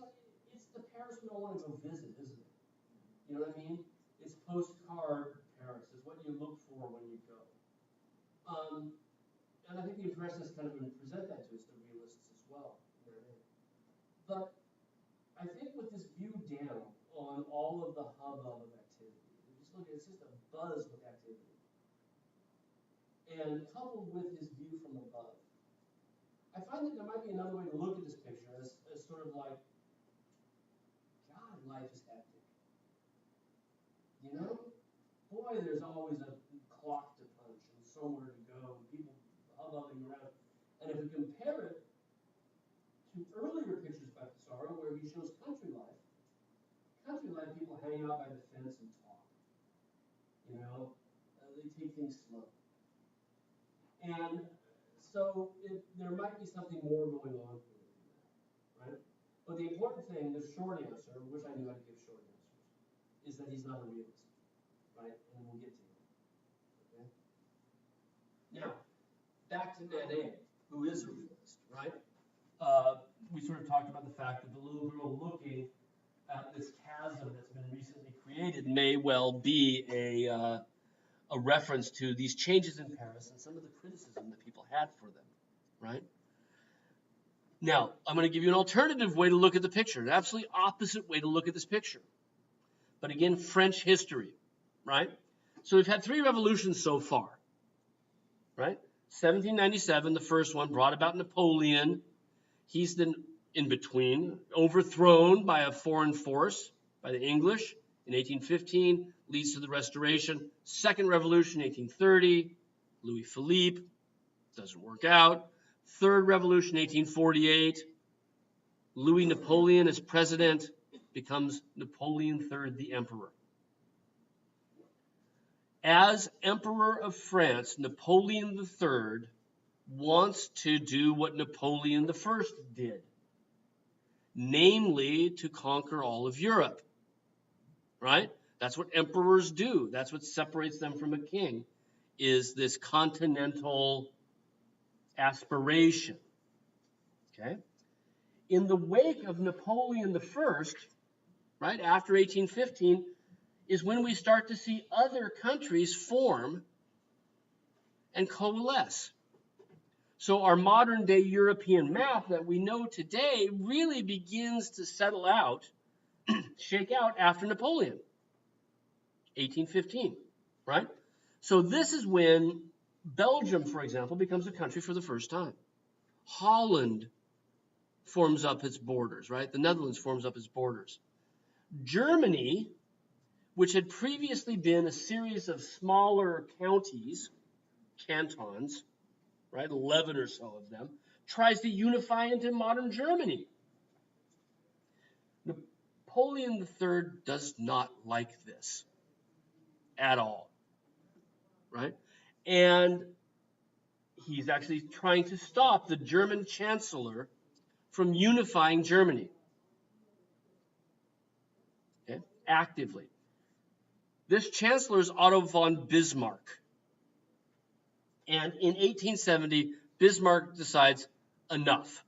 the Paris we don't want to go visit, isn't it? You know what I mean? It's postcard Paris. It's what you look for when you go. And I think the Impressionists kind of present that to us, the realists as well. But I think with this view down on all of the hubbub of activity, just look at it's just a buzz with activity, and coupled with his view from above, I find that there might be another way to look at this picture as sort of like, God, life is hectic. You know? Boy, there's always a clock to punch and somewhere to go, and people hubbubbing around. And if we compare it to earlier pictures by Pissarro, where he shows country life people hang out by the fence and talk. You know? They take things slow. And so there might be something more going on here than that, right? But the important thing, the short answer, wish I knew how to give short answers, is that he's not a realist, right? And we'll get to him. Okay? Now, back to Manet, who is a realist, right? We sort of talked about the fact that the little girl looking at this chasm that's been recently created may well be a reference to these changes in Paris and some of the criticism that people had for them, right? Now, I'm going to give you an alternative way to look at the picture, an absolutely opposite way to look at this picture. But again, French history, right? So we've had 3 revolutions so far, right? 1797, the first one, brought about Napoleon. He's then in between, overthrown by a foreign force, by the English in 1815, leads to the Restoration. Second Revolution, 1830, Louis Philippe, doesn't work out. Third Revolution, 1848, Louis Napoleon as president, becomes Napoleon III, the emperor. As Emperor of France, Napoleon III wants to do what Napoleon I did, namely to conquer all of Europe, right? That's what emperors do. That's what separates them from a king, is this continental aspiration, okay? In the wake of Napoleon I, right, after 1815, is when we start to see other countries form and coalesce. So our modern day European map that we know today really begins to settle out, shake out after Napoleon, 1815, right? So this is when Belgium, for example, becomes a country for the first time. Holland forms up its borders, right? The Netherlands forms up its borders. Germany, which had previously been a series of smaller counties, cantons, right, 11 or so of them, tries to unify into modern Germany. Napoleon III does not like this at all, right? And he's actually trying to stop the German chancellor from unifying Germany, okay, actively. This chancellor is Otto von Bismarck. And in 1870, Bismarck decides, enough.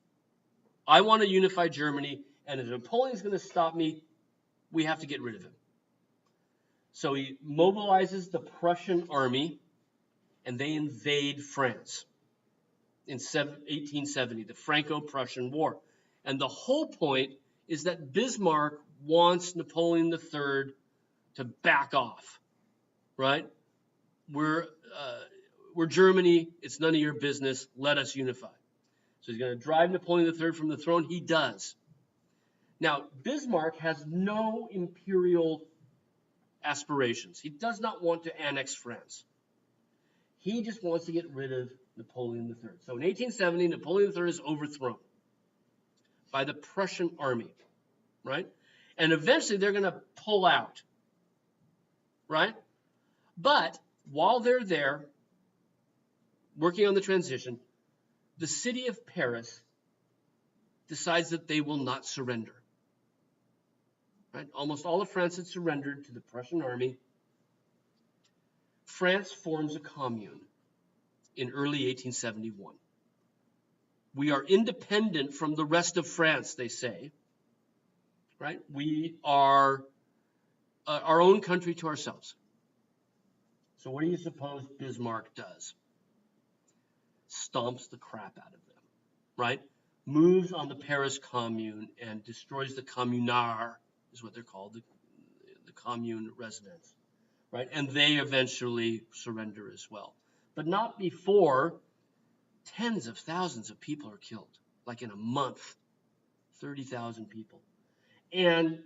I want to unify Germany, and if Napoleon's going to stop me, we have to get rid of him. So he mobilizes the Prussian army, and they invade France in 1870, the Franco-Prussian War. And the whole point is that Bismarck wants Napoleon III to back off, right? We're Germany. It's none of your business. Let us unify. So he's going to drive Napoleon III from the throne. He does. Now, Bismarck has no imperial aspirations. He does not want to annex France. He just wants to get rid of Napoleon III. So in 1870, Napoleon III is overthrown by the Prussian army, right? And eventually they're going to pull out, right? But while they're there, working on the transition, the city of Paris decides that they will not surrender. Right? Almost all of France had surrendered to the Prussian army. France forms a commune in early 1871. We are independent from the rest of France, they say. Right? We are our own country to ourselves. So what do you suppose Bismarck does? Stomps the crap out of them, right? Moves on the Paris Commune and destroys the communards, is what they're called, the commune residents, right? And they eventually surrender as well. But not before tens of thousands of people are killed, like in a month, 30,000 people. And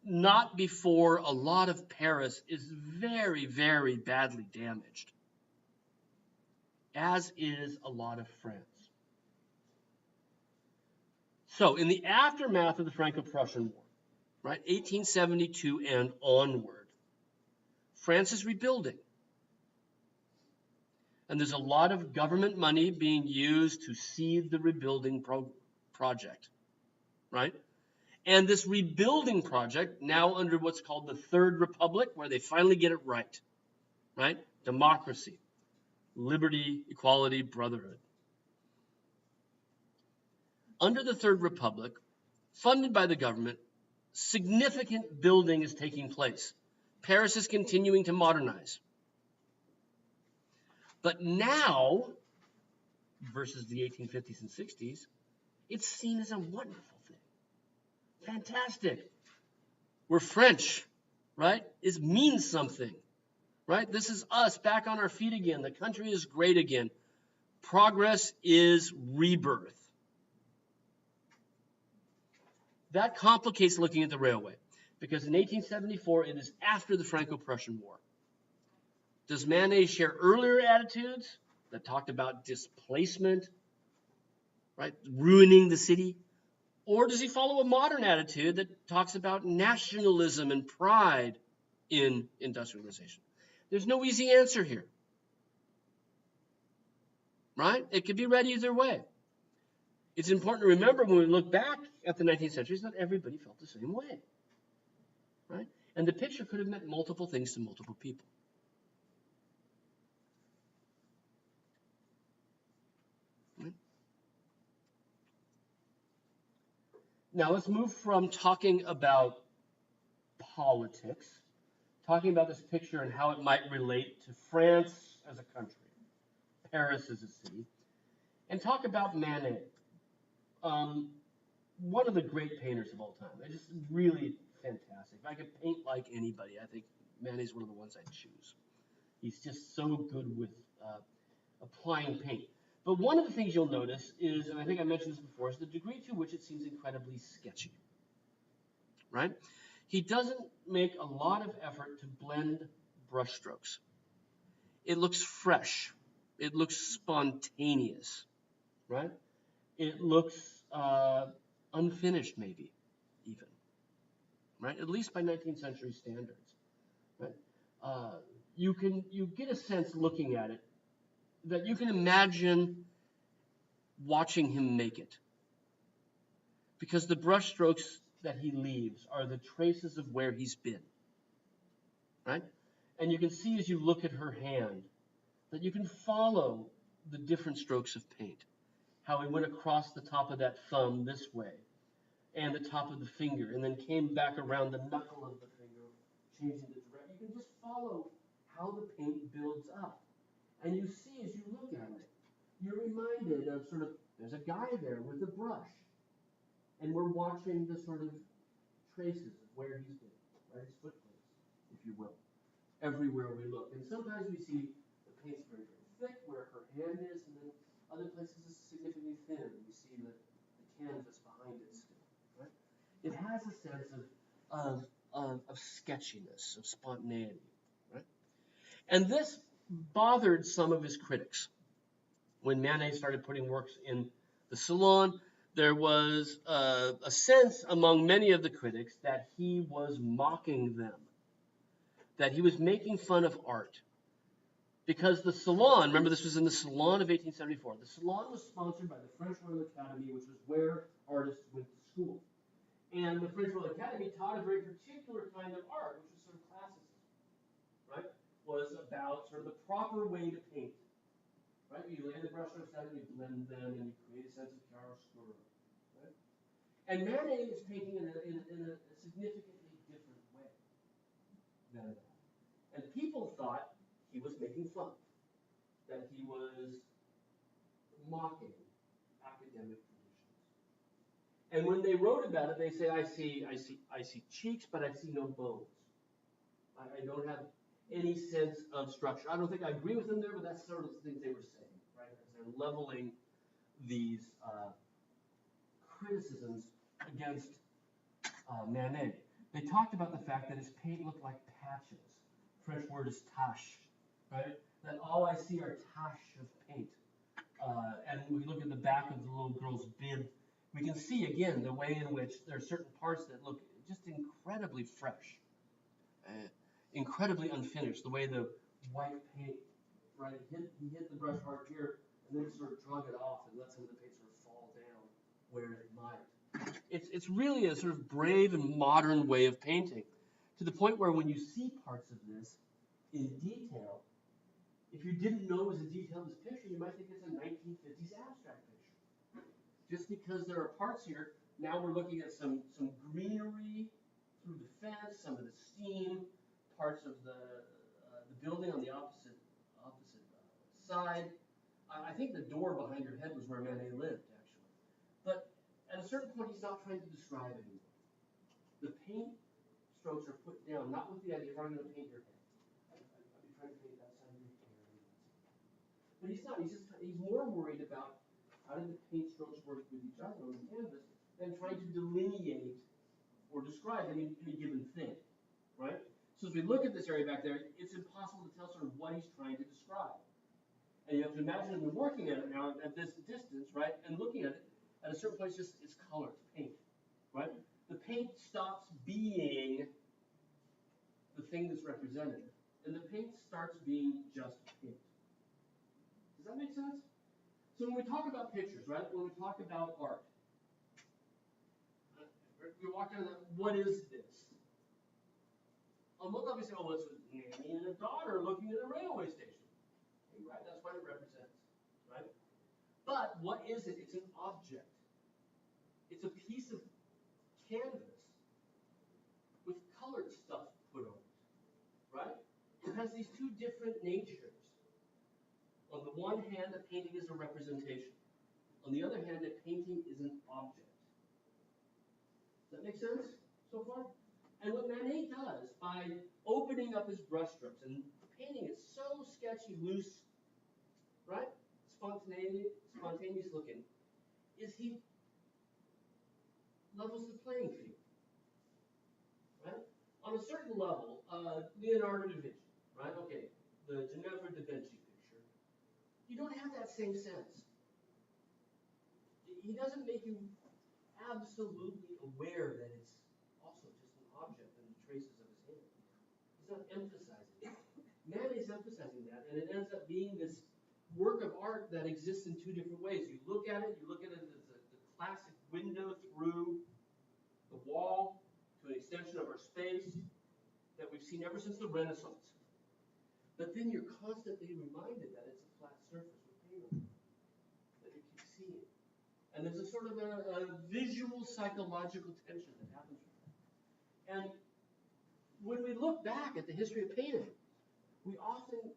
not before a lot of Paris is very, very badly damaged, as is a lot of France. So in the aftermath of the Franco-Prussian War, right, 1872 and onward, France is rebuilding. And there's a lot of government money being used to seed the rebuilding project, right? And this rebuilding project, now under what's called the Third Republic, where they finally get it right? Democracy, liberty, equality, brotherhood. Under the Third Republic, funded by the government, significant building is taking place. Paris is continuing to modernize. But now, versus the 1850s and 60s, it's seen as a wonderful thing. Fantastic. We're French, right? It means something, right? This is us back on our feet again. The country is great again. Progress is rebirth. That complicates looking at the railway, because in 1874, it is after the Franco-Prussian War. Does Manet share earlier attitudes that talked about displacement, right, ruining the city? Or does he follow a modern attitude that talks about nationalism and pride in industrialization? There's no easy answer here, right? It could be read either way. It's important to remember when we look back at the 19th century that everybody felt the same way, right? And the picture could have meant multiple things to multiple people. Right? Now let's move from talking about politics, talking about this picture and how it might relate to France as a country, Paris as a city, and talk about Manet. One of the great painters of all time. They're just really fantastic. If I could paint like anybody, I think Manet's one of the ones I'd choose. He's just so good with applying paint. But one of the things you'll notice is, and I think I mentioned this before, is the degree to which it seems incredibly sketchy, right? He doesn't make a lot of effort to blend brushstrokes. It looks fresh. It looks spontaneous, right? It looks unfinished, maybe, even, right? At least by 19th century standards, right? You get a sense looking at it that you can imagine watching him make it, because the brushstrokes that he leaves are the traces of where he's been, right? And you can see as you look at her hand that you can follow the different strokes of paint, how he went across the top of that thumb this way, and the top of the finger, and then came back around the knuckle of the finger, changing the direction. You can just follow how the paint builds up. And you see as you look at it, you're reminded of sort of, there's a guy there with a brush, and we're watching the sort of traces of where he's been, right? His footprints, if you will, everywhere we look. And sometimes we see the paint's very, very thick, where her hand is, and then other places it's significantly thin, and we see the canvas behind it still, right? It has a sense of sketchiness, of spontaneity, right? And this bothered some of his critics. When Manet started putting works in the Salon, there was a sense among many of the critics that he was mocking them, that he was making fun of art. Because the Salon, remember this was in the Salon of 1874, the Salon was sponsored by the French Royal Academy, which was where artists went to school. And the French Royal Academy taught a very particular kind of art, which was sort of classicism, right? Was about sort of the proper way to paint. Right? You lay the brushstrokes down, you blend them, and you create a sense of chiaroscuro. Right? And Manet is painting in a significantly different way than that. And people thought he was making fun, that he was mocking academic traditions. And when they wrote about it, they say, I see cheeks, but I see no bones. I don't have any sense of structure. I don't think I agree with them there, but that's sort of the things they were saying, right? As they're leveling these criticisms against Manet. They talked about the fact that his paint looked like patches. French word is tache, right? That all I see are taches of paint. And when we look at the back of the little girl's bib, we can see again the way in which there are certain parts that look just incredibly fresh. Incredibly unfinished, the way the white paint, right, he hit the brush hard here, and then sort of drug it off and let some of the paint sort of fall down where it might. It's really a sort of brave and modern way of painting, to the point where when you see parts of this in detail, if you didn't know it was a detail of this picture, you might think it's a 1950s abstract picture. Just because there are parts here, now we're looking at some greenery through the fence, some of the steam, parts of the building on the opposite side. I think the door behind your head was where Manet lived, actually. But at a certain point, he's not trying to describe anymore. The paint strokes are put down, not with the idea of I'm going to paint your head. I'd be trying to paint that side of your hair. But he's not. He's more worried about how did the paint strokes work with each other on the canvas than trying to delineate or describe any given thing, right? So as we look at this area back there, it's impossible to tell sort of what he's trying to describe. And you have to imagine him working at it now at this distance, right? And looking at it, at a certain place, it's color, it's paint, right? The paint stops being the thing that's represented, and the paint starts being just paint. Does that make sense? So when we talk about pictures, right? When we talk about art, we walk down that, what is this? On one level, we say, oh, it's a nanny and a daughter looking at a railway station. Okay, right? That's what it represents, right? But what is it? It's an object. It's a piece of canvas with colored stuff put on it, right? It has these two different natures. On the one hand, the painting is a representation. On the other hand, a painting is an object. Does that make sense so far? And what Manet does by opening up his brushstrokes and painting it so sketchy, loose, right? Spontaneous looking, is he levels the playing field, right? On a certain level, Leonardo da Vinci, right? Okay, the Ginevra da Vinci picture, you don't have that same sense. He doesn't make you absolutely aware that it's also just an object and the traces of his hand. He's not emphasizing it. Manet's emphasizing that, and it ends up being this work of art that exists in two different ways. You look at it as the classic window through the wall to an extension of our space that we've seen ever since the Renaissance. But then you're constantly reminded that it's a flat surface with paint on it, that you keep seeing. And there's a sort of a visual psychological tension that happens with that. And when we look back at the history of painting, we often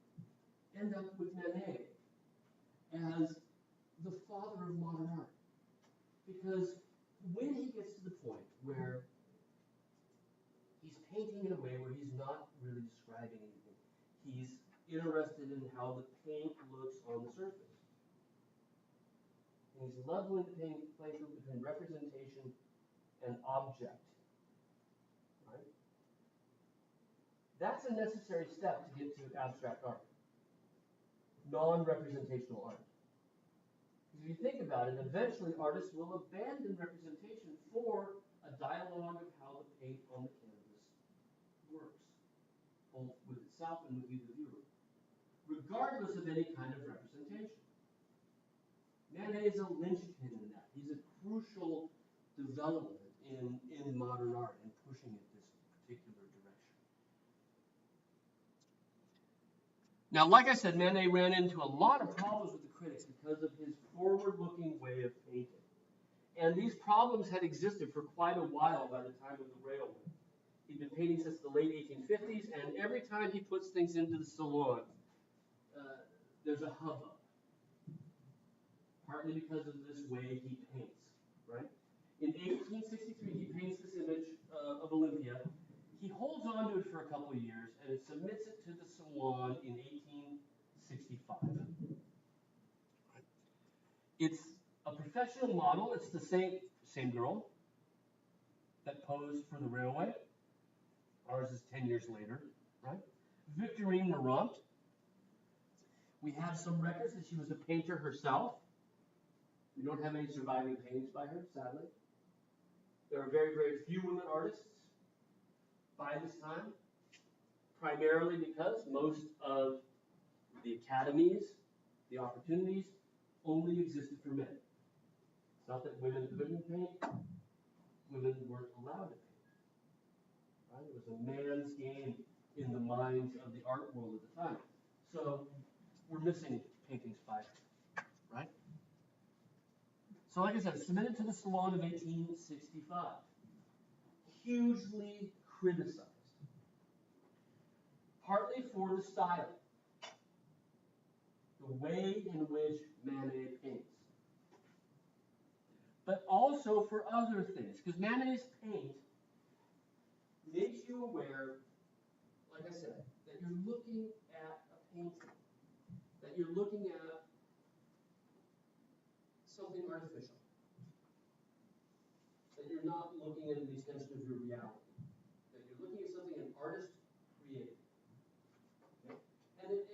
end up with Manet as the father of modern art. Because when he gets to the point where he's painting in a way where he's not really describing anything, he's interested in how the paint looks on the surface. And he's leveling the playing field between representation and object. Right? That's a necessary step to get to abstract art. Non-representational art. Because if you think about it, eventually artists will abandon representation for a dialogue of how the paint on the canvas works, both with itself and with you, the viewer, regardless of any kind of representation. Manet is a linchpin in that. He's a crucial development in modern art and pushing it this particular direction. Now, like I said, Manet ran into a lot of problems with the critics because of his forward-looking way of painting. And these problems had existed for quite a while by the time of the railway. He'd been painting since the late 1850s, and every time he puts things into the salon, there's a hubbub. Partly because of this way he paints, right? In 1863, he paints this image of Olympia. He holds on to it for a couple of years and submits it to the salon in 1865. It's a professional model. It's the same girl that posed for the railway. Ours is 10 years later, right? Victorine Marant. We have some records that she was a painter herself. We don't have any surviving paintings by her, sadly. There are very, very few women artists by this time, primarily because most of the academies, the opportunities, only existed for men. It's not that women couldn't paint, women weren't allowed to paint. Right? It was a man's game in the minds of the art world at the time. So we're missing paintings by her, right? So like I said, submitted to the Salon of 1865. Hugely criticized. Partly for the style. The way in which Manet paints. But also for other things. Because Manet's paint makes you aware, like I said, that you're looking at a painting. That you're looking at something artificial. That you're not looking at an extension of your reality. That you're looking at something an artist created. Okay? And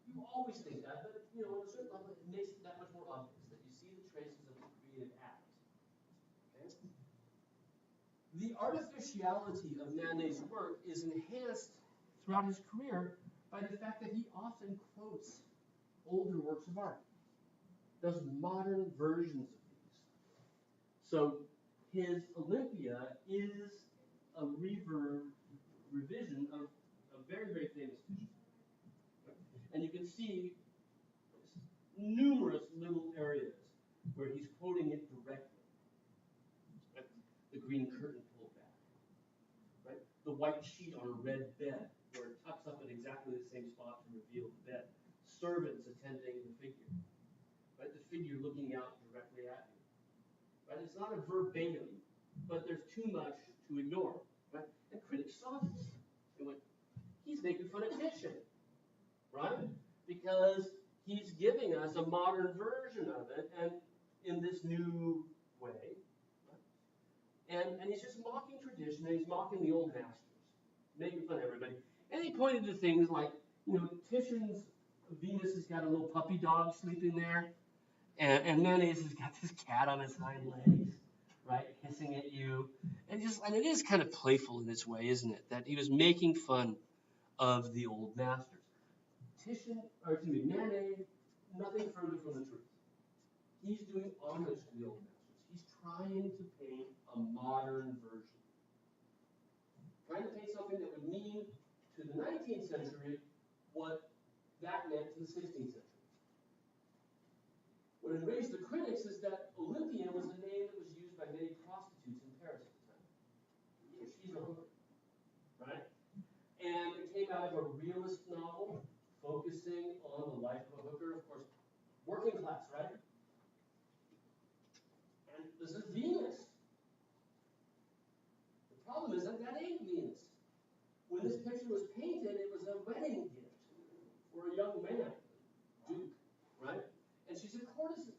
you always think that, but on a certain level, it makes it that much more obvious that you see the traces of the creative act. Okay? The artificiality of Manet's work is enhanced throughout his career by the fact that he often quotes older works of art. Does modern versions of these. So his Olympia is a revision of a very, very famous picture. And you can see numerous little areas where he's quoting it directly. Right? The green curtain pulled back. Right? The white sheet on a red bed where it tucks up at exactly the same spot to reveal the bed. Servants attending the figure. right? The figure looking out directly at you, right? It's not a verbatim, but there's too much to ignore, right? And critics saw this. They went, he's making fun of Titian, right? Because he's giving us a modern version of it, and in this new way, right? And he's just mocking tradition, and he's mocking the old masters, making fun of everybody. And he pointed to things like, Titian's Venus has got a little puppy dog sleeping there, and Manet has got this cat on his hind legs, right, hissing at you. And it is kind of playful in its way, isn't it? That he was making fun of the old masters. Manet, nothing further from the truth. He's doing homage to the old masters. He's trying to paint a modern version. Trying to paint something that would mean to the 19th century what that meant to the 16th century. What enraged the critics is that Olympia was a name that was used by many prostitutes in Paris at the time. So she's a hooker, right? And it came out of a realist novel focusing on the life of a hooker, of course, working class, right? And this is Venus. The problem is that ain't Venus. When this picture was painted, it was a wedding gift for a young man, Duke, right? And she's a courtesan.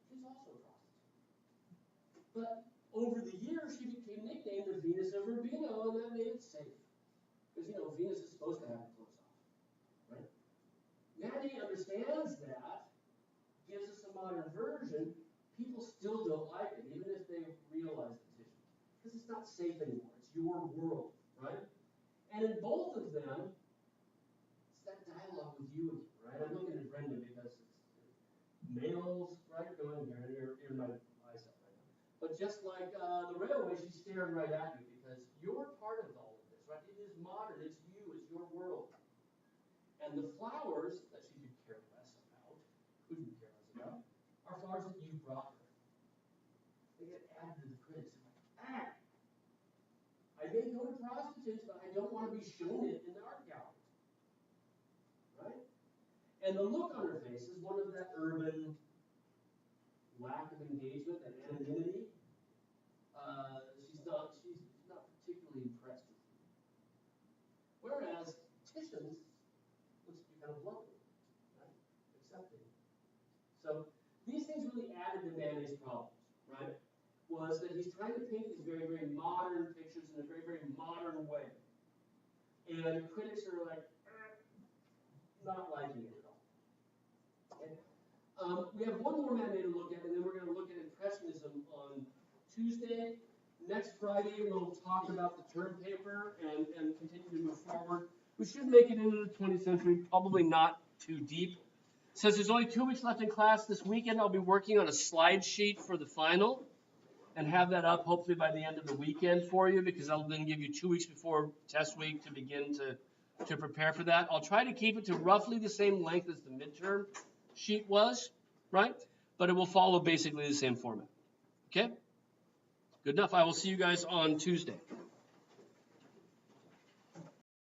She's also a prostitute. But over the years, she became nicknamed the Venus of Urbino, and that made it safe. Because, Venus is supposed to have her clothes off, right? Manet understands that, gives us a modern version. People still don't like it, even if they realize the tissue. Because it's not safe anymore. It's your world, right? And in both of them, it's that dialogue with you again, right? I'm looking at Brenda because it's males, right? Going here, you're in my eyesight right now. But just like the railway, she's staring right at you because you're part of all of this, right? It is modern. It's you. It's your world. And the flowers that she could care less about, couldn't care less about, are flowers that you brought her. They get added to the critics. I may go to prostitutes, but I don't want to be shown it in the art gallery. Right? And the look on her face is one of that urban lack of engagement, that anonymity. She's not particularly impressed with you. Whereas Titian's looks to be kind of lovely, right? Accepting. So these things really added to Manet's problems, right? Was that he's trying to paint these very, very modern pictures in a very, very modern way. And critics are like, not liking it at all. Okay? We have one more Manet to look at, and then we're going to look at Impressionism on Tuesday. Next Friday, we'll talk about the term paper and continue to move forward. We should make it into the 20th century, probably not too deep. Since there's only 2 weeks left in class this weekend, I'll be working on a slide sheet for the final and have that up hopefully by the end of the weekend for you, because I'll then give you 2 weeks before test week to begin to prepare for that. I'll try to keep it to roughly the same length as the midterm sheet was, right? But it will follow basically the same format. Okay? Good enough. I will see you guys on Tuesday.